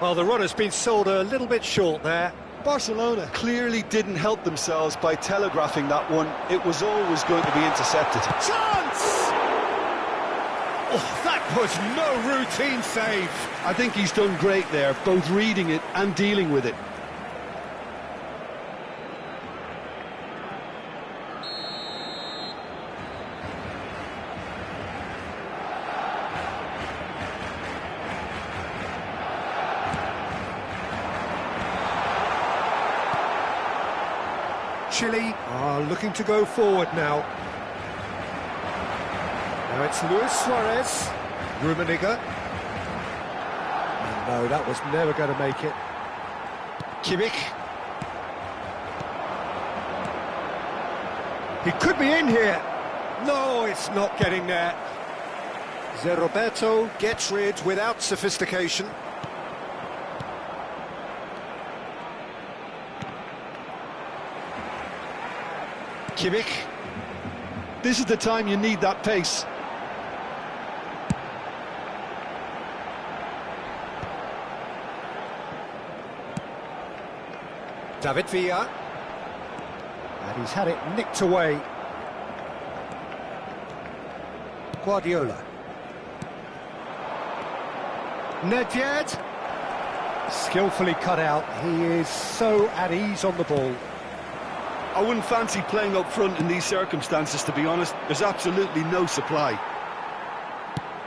Speaker 2: Well, the runner's been sold a little bit short there.
Speaker 3: Barcelona clearly didn't help themselves by telegraphing that one. It was always going to be intercepted.
Speaker 2: Chance! Oh, that was no routine save.
Speaker 3: I think he's done great there, both reading it and dealing with it.
Speaker 2: Chile are looking to go forward now. Now it's Luis Suarez, Rummenigge. No, that was never going to make it. Kimmich. He could be in here. No, it's not getting there. Roberto gets rid without sophistication. Kimmich.
Speaker 3: This is the time you need that pace.
Speaker 2: David Villa. And he's had it nicked away. Guardiola. Nedved. Skillfully cut out. He is so at ease on the ball.
Speaker 3: I wouldn't fancy playing up front in these circumstances, to be honest. There's absolutely no supply.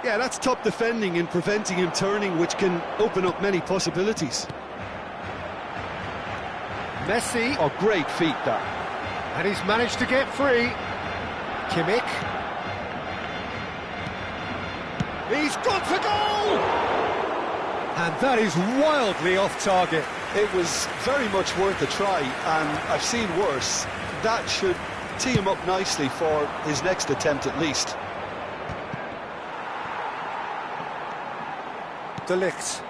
Speaker 3: Yeah, that's top defending and preventing him turning, which can open up many possibilities.
Speaker 2: Messi.
Speaker 3: Oh, great feat, that.
Speaker 2: And he's managed to get free. Kimmich. He's gone for goal! And that is wildly off target.
Speaker 3: It was very much worth a try, and I've seen worse. That should tee him up nicely for his next attempt at least.
Speaker 2: De Ligt.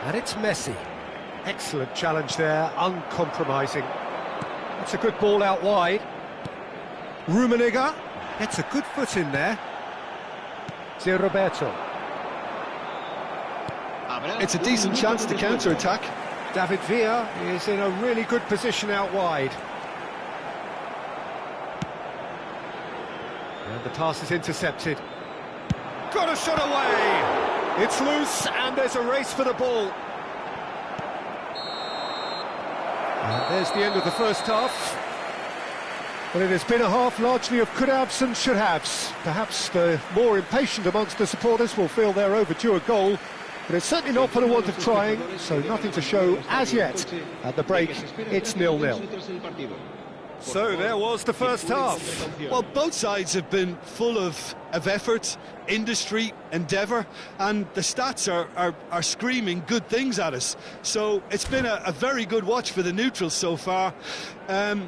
Speaker 2: And it's Messi. Excellent challenge there, uncompromising. That's a good ball out wide. Rummenigge gets a good foot in there. Roberto.
Speaker 3: It's a decent chance to counter-attack.
Speaker 2: David Villa is in a really good position out wide. And the pass is intercepted. Got a shot away! It's loose and there's a race for the ball. And there's the end of the first half. Well, it has been a half largely of could-haves and should-haves. Perhaps the more impatient amongst the supporters will feel they're overdue a goal, but it's certainly not for the want of trying, so nothing to show as yet. At the break, it's 0-0. So there was the first half.
Speaker 3: Well, both sides have been full of effort, industry, endeavour, and the stats are screaming good things at us. So it's been a very good watch for the neutrals so far, and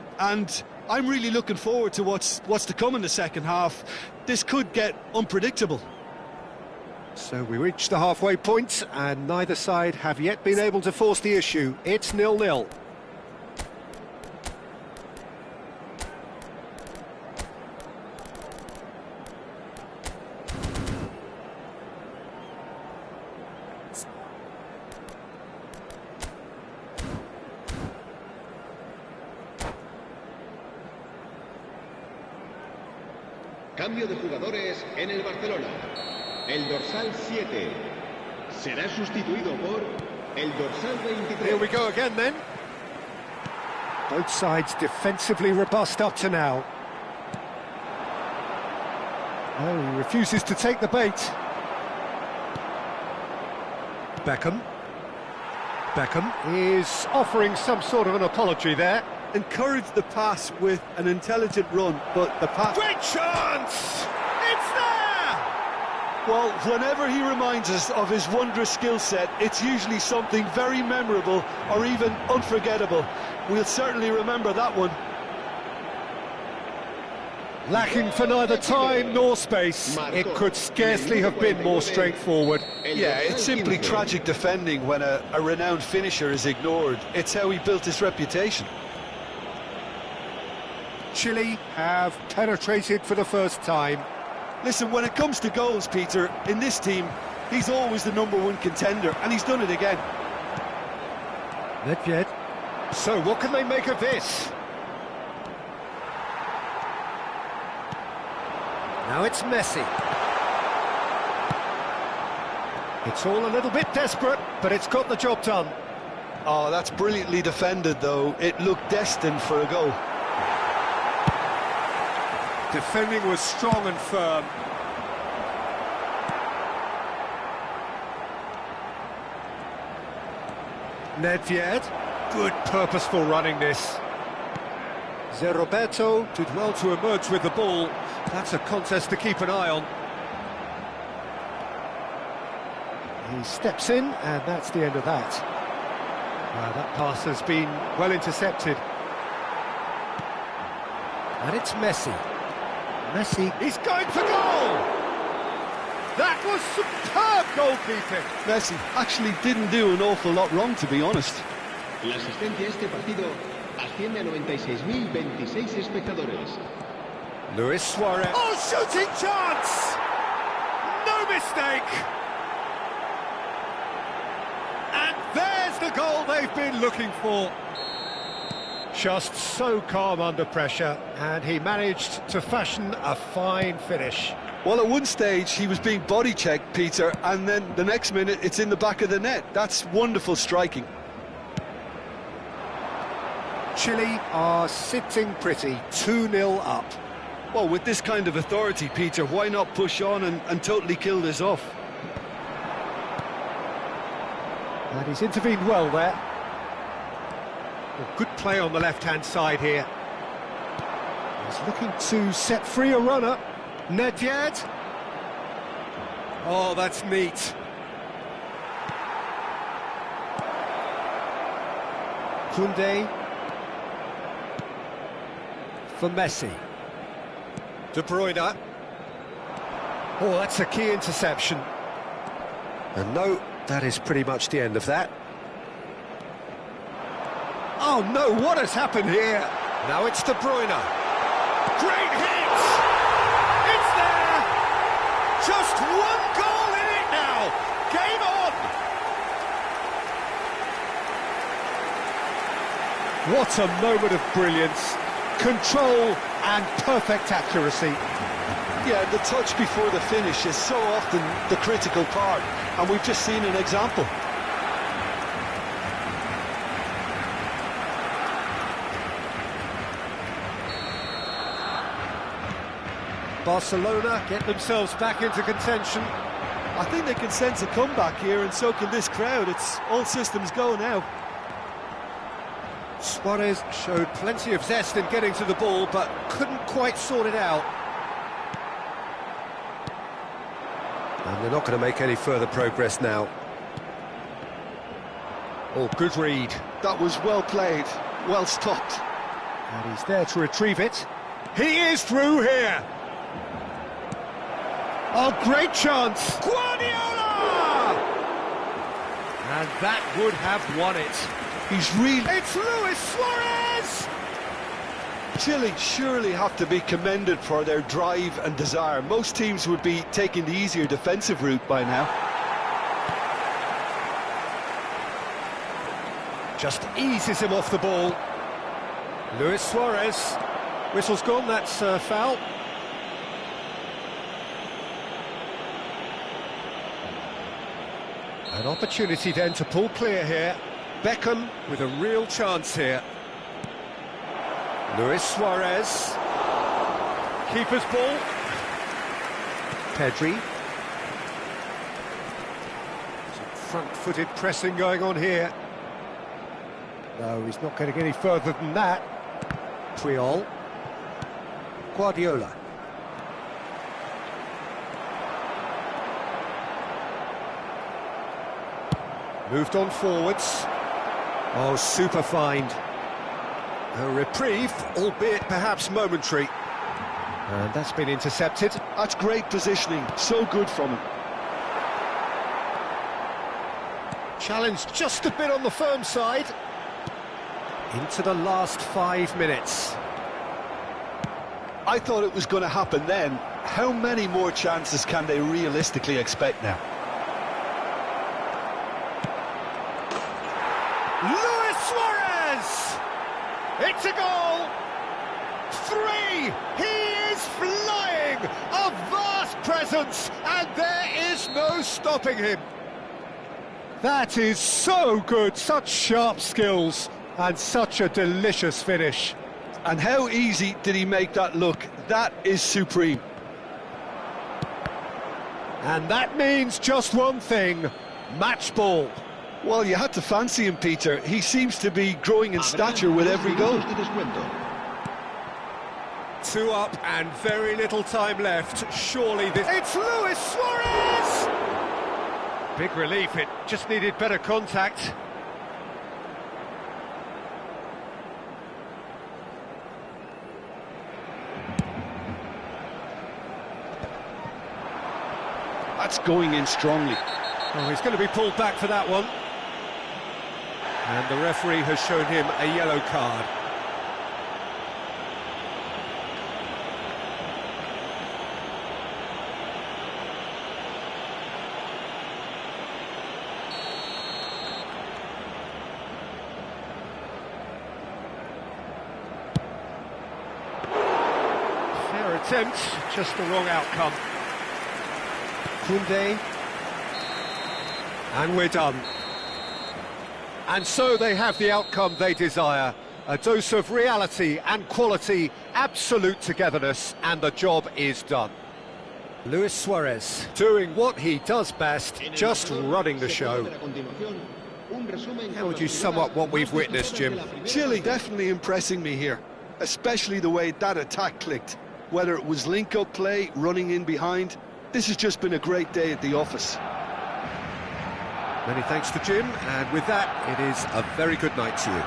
Speaker 3: I'm really looking forward to what's to come in the second half. This could get unpredictable.
Speaker 2: So we reach the halfway point, and neither side have yet been able to force the issue. It's 0-0.
Speaker 6: Cambio de jugadores en el Barcelona. El dorsal 7 será sustituido por el dorsal 23.
Speaker 2: Here we go again then. Both sides defensively robust up to now. Oh, he refuses to take the bait. Beckham is offering some sort of an apology there.
Speaker 3: Encouraged the pass with an intelligent run, but the pass...
Speaker 2: Great chance! It's there!
Speaker 3: Well, whenever he reminds us of his wondrous skill set, it's usually something very memorable or even unforgettable. We'll certainly remember that one.
Speaker 2: Lacking for neither time nor space. It could scarcely have been more straightforward.
Speaker 3: Yeah, it's simply tragic defending when a renowned finisher is ignored. It's how he built his reputation.
Speaker 2: Chile have penetrated for the first time.
Speaker 3: Listen, when it comes to goals, Peter, in this team, he's always the #1 contender, and he's done it again.
Speaker 2: Nedved. So what can they make of this? Now it's Messi. It's all a little bit desperate, but it's got the job done.
Speaker 3: Oh, that's brilliantly defended, though. It looked destined for a goal.
Speaker 2: Defending was strong and firm. Nedved. Good purposeful running this. Roberto did well to emerge with the ball. That's a contest to keep an eye on. He steps in, and that's the end of that. That pass has been well intercepted. And it's Messi. He's going for goal! That was superb goalkeeping!
Speaker 3: Messi actually didn't do an awful lot wrong, to be honest.
Speaker 6: La asistencia a este partido asciende a 96.026 espectadores.
Speaker 2: Luis Suarez. Oh, shooting chance! No mistake! And there's the goal they've been looking for. Just so calm under pressure, and he managed to fashion a fine finish.
Speaker 3: Well, at one stage he was being body checked, Peter, and then the next minute it's in the back of the net. That's wonderful striking.
Speaker 2: Chile are sitting pretty, 2-0 up.
Speaker 3: Well, with this kind of authority, Peter, why not push on and totally kill this off?
Speaker 2: And he's intervened well there. Well, good play on the left-hand side here. He's looking to set free a runner. Nedved. Oh, that's neat. Koundé. For Messi. De Bruyne. Oh, that's a key interception. And no, that is pretty much the end of that. Oh no, what has happened here? Now it's De Bruyne. Great hit! It's there! Just one goal in it now! Game on! What a moment of brilliance. Control and perfect accuracy.
Speaker 3: Yeah, the touch before the finish is so often the critical part, and we've just seen an example.
Speaker 2: Barcelona get themselves back into contention.
Speaker 3: I think they can sense a comeback here, and so can this crowd. It's all systems go now.
Speaker 2: Suarez showed plenty of zest in getting to the ball, but couldn't quite sort it out. And they're not going to make any further progress now. Oh, good read.
Speaker 3: That was well played, well stopped.
Speaker 1: And he's there to retrieve it. He is through here. Oh, great chance. Guardiola! And that would have won it.
Speaker 3: He's really...
Speaker 1: It's Luis Suarez!
Speaker 3: Chile surely have to be commended for their drive and desire. Most teams would be taking the easier defensive route by now.
Speaker 1: Just eases him off the ball. Luis Suarez. Whistle's gone, that's foul. An opportunity then to pull clear here. Beckham with a real chance here. Luis Suarez. Keeper's ball. Pedri. Some front-footed pressing going on here. No, he's not getting any further than that. Puyol. Guardiola. Moved on forwards. Oh, super find. A reprieve, albeit perhaps momentary. And that's been intercepted.
Speaker 3: That's great positioning, so good from him.
Speaker 1: Challenge just a bit on the firm side. Into the last 5 minutes.
Speaker 3: I thought it was going to happen then. How many more chances can they realistically expect now?
Speaker 1: Luis Suarez! It's a goal! 3! He is flying! A vast presence, and there is no stopping him. That is so good, such sharp skills, and such a delicious finish.
Speaker 3: And how easy did he make that look? That is supreme.
Speaker 1: And that means just one thing, match ball.
Speaker 3: Well, you had to fancy him, Peter. He seems to be growing in stature with every goal.
Speaker 1: 2 up and very little time left. Surely this... It's Luis Suarez! Big relief, it just needed better contact.
Speaker 3: That's going in strongly.
Speaker 1: Oh, he's going to be pulled back for that one. And the referee has shown him a yellow card. Fair attempt, just the wrong outcome. Koundé. And we're done. And so they have the outcome they desire. A dose of reality and quality, absolute togetherness, and the job is done. Luis Suarez doing what he does best, just running the show. How would you sum up what we've witnessed, Jim?
Speaker 3: Chile definitely impressing me here, especially the way that attack clicked. Whether it was link-up play, running in behind, this has just been a great day at the office.
Speaker 1: Many thanks to Jim, and with that, it is a very good night to you.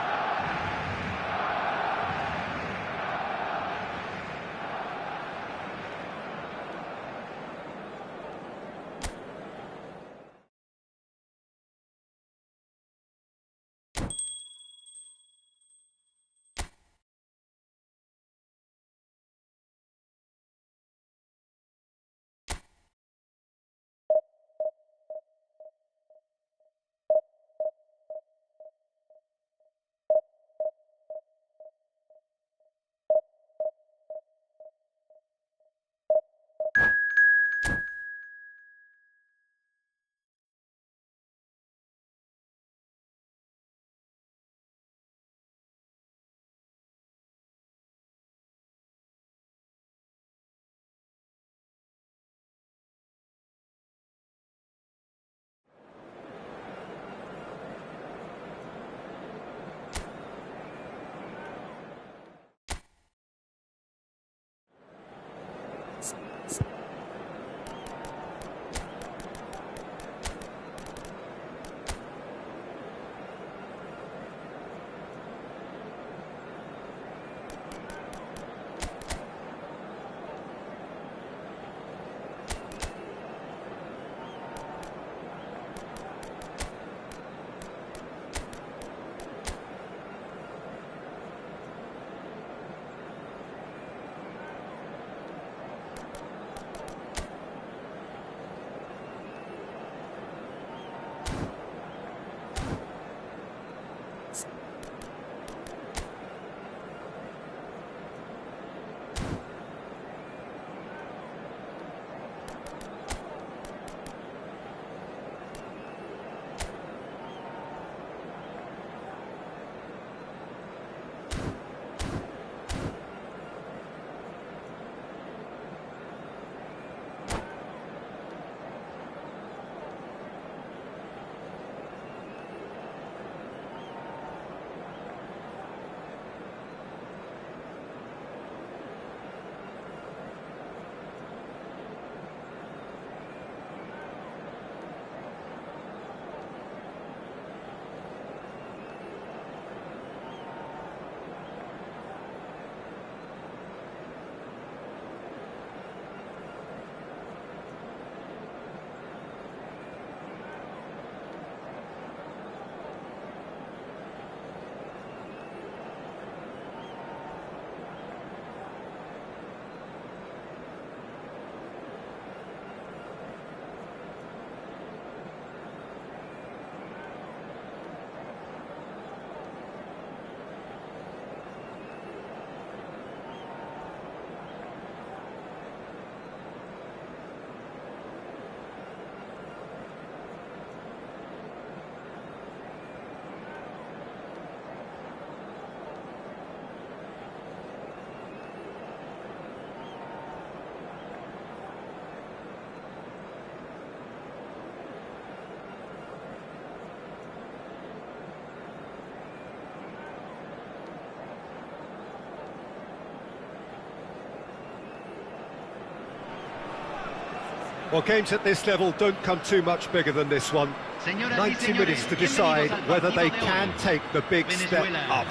Speaker 2: Well, games at this level don't come too much bigger than this one. 90 minutes to decide whether they can take the big step up.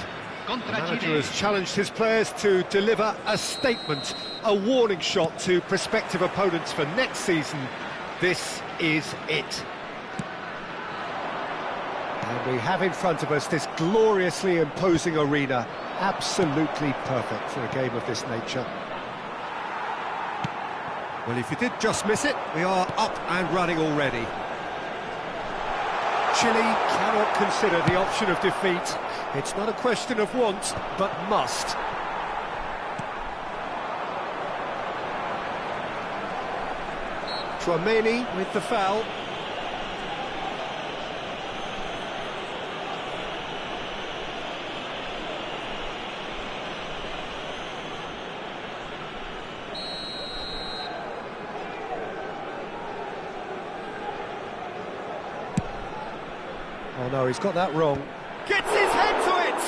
Speaker 2: The manager has challenged his players to deliver a statement, a warning shot to prospective opponents for next season. This is it. And we have in front of us this gloriously imposing arena, absolutely perfect for a game of this nature. Well, if you did just miss it, we are up and running already. Chile cannot consider the option of defeat. It's not a question of want, but must. Tchouaméni with the foul. Oh no, he's got that wrong. Gets his head to it!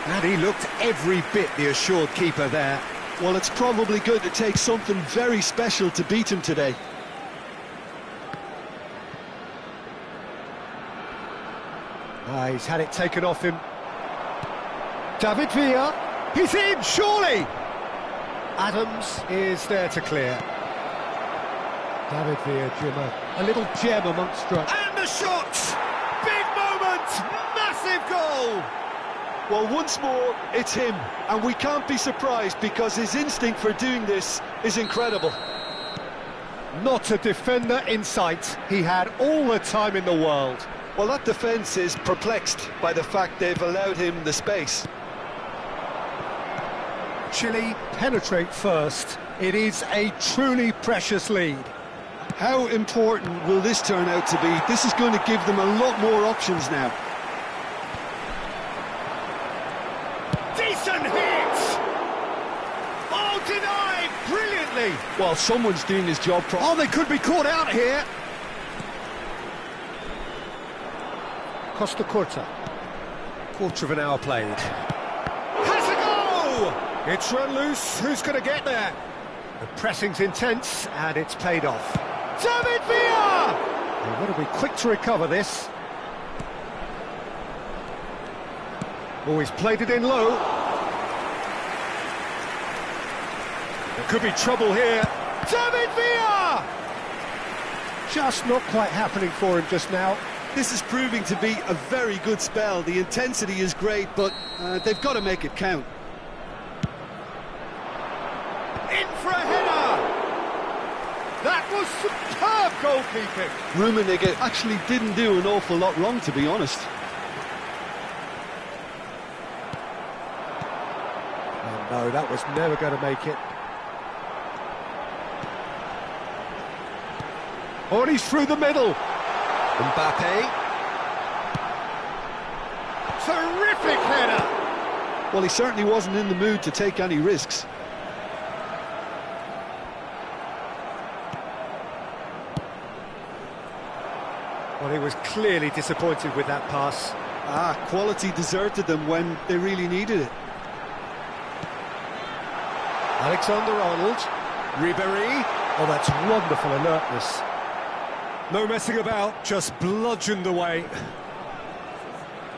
Speaker 2: And he looked every bit the assured keeper there.
Speaker 3: Well, it's probably going to take something very special to beat him today.
Speaker 2: He's had it taken off him. David Villa, he's in, surely! Adams is there to clear. David Villa, Jimmer, a little gem amongst strikes. And the shot! Big moment! Massive goal!
Speaker 3: Well, once more, it's him, and we can't be surprised because his instinct for doing this is incredible.
Speaker 2: Not a defender in sight. He had all the time in the world.
Speaker 3: Well, that defence is perplexed by the fact they've allowed him the space.
Speaker 2: Chile penetrate first. It is a truly precious lead.
Speaker 3: How important will this turn out to be? This is going to give them a lot more options now.
Speaker 2: Decent hit! Oh, denied brilliantly!
Speaker 3: Well, someone's doing his job properly.
Speaker 2: Oh, they could be caught out here. Costa Curta. Quarter of an hour played. Has a go! It's run loose. Who's going to get there? The pressing's intense, and it's paid off. David Villa! They want to be quick to recover this. Oh, he's played it in low. There could be trouble here. David Villa! Just not quite happening for him just now.
Speaker 3: This is proving to be a very good spell. The intensity is great, but they've got to make it count.
Speaker 2: In for a header! That was superb goalkeeping.
Speaker 3: Rummenigge actually didn't do an awful lot wrong, to be honest.
Speaker 2: Oh no, that was never going to make it. Oh, and he's through the middle. Mbappe. Terrific header.
Speaker 3: Well, he certainly wasn't in the mood to take any risks.
Speaker 2: Well, he was clearly disappointed with that pass.
Speaker 3: Quality deserted them when they really needed it.
Speaker 2: Alexander-Arnold. Ribéry. Oh, that's wonderful alertness. No messing about, just bludgeoned away.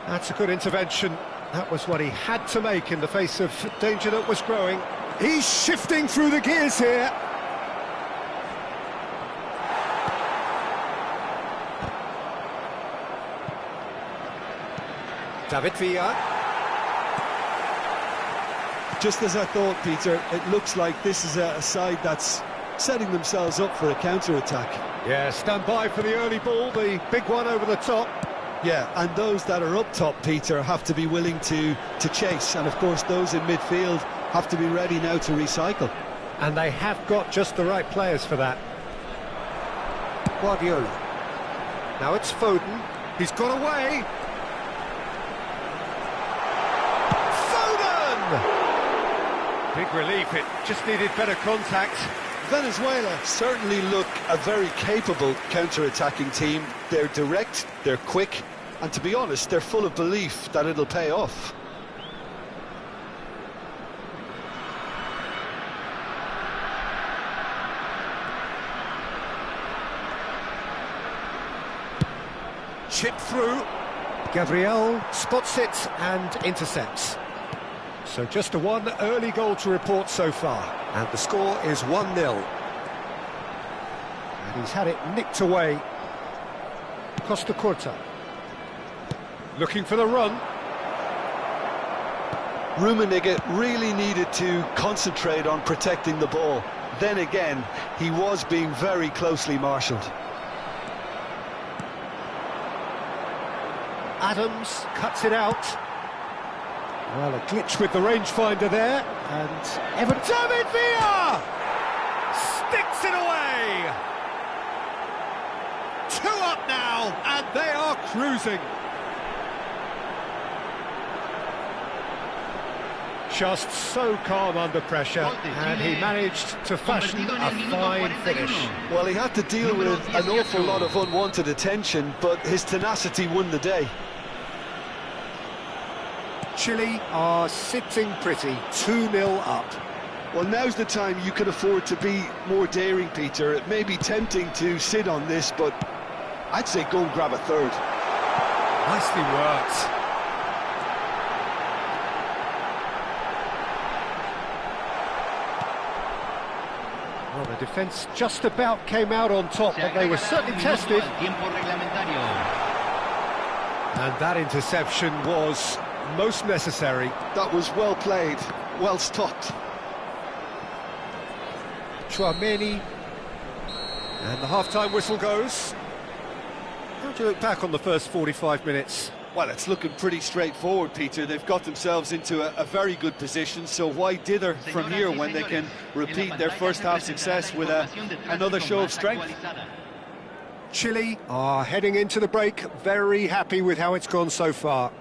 Speaker 2: That's a good intervention. That was what he had to make in the face of danger that was growing. He's shifting through the gears here. David Villa.
Speaker 3: Just as I thought, Peter, it looks like this is a side that's setting themselves up for a counter-attack.
Speaker 2: Yeah, stand by for the early ball, the big one over the top.
Speaker 3: Yeah, and those that are up top, Peter, have to be willing to chase. And, of course, those in midfield have to be ready now to recycle.
Speaker 2: And they have got just the right players for that. Guardiola. Now it's Foden. He's got away. Big relief, it just needed better contact.
Speaker 3: Venezuela certainly look a very capable counter-attacking team. They're direct, they're quick, and to be honest, they're full of belief that it'll pay off.
Speaker 1: Chip through. Gabriel spots it and intercepts. So just a one early goal to report so far. And the score is 1-0. And he's had it nicked away. Costa Curta. Looking for the run.
Speaker 3: Rummenigge really needed to concentrate on protecting the ball. Then again, he was being very closely marshalled.
Speaker 1: Adams cuts it out. Well, a glitch with the rangefinder there. And David Villa sticks it away. 2 up now, and they are cruising. Just so calm under pressure, and he managed to fashion a fine finish.
Speaker 3: Well, he had to deal with an awful lot of unwanted attention, but his tenacity won the day.
Speaker 1: Chile are sitting pretty, 2-0 up.
Speaker 3: Well, now's the time you can afford to be more daring, Peter. It may be tempting to sit on this, but I'd say go and grab a third.
Speaker 1: Nicely worked. Well, the defence just about came out on top, but they were certainly tested. And that interception was most necessary.
Speaker 3: That was well played, well stopped.
Speaker 1: Chouameni. And the half-time whistle goes. How do you look back on the first 45 minutes?
Speaker 3: Well, it's looking pretty straightforward, Peter. They've got themselves into a very good position, so why dither from here when they can repeat their first-half success with another show of strength?
Speaker 1: Chile are heading into the break very happy with how it's gone so far.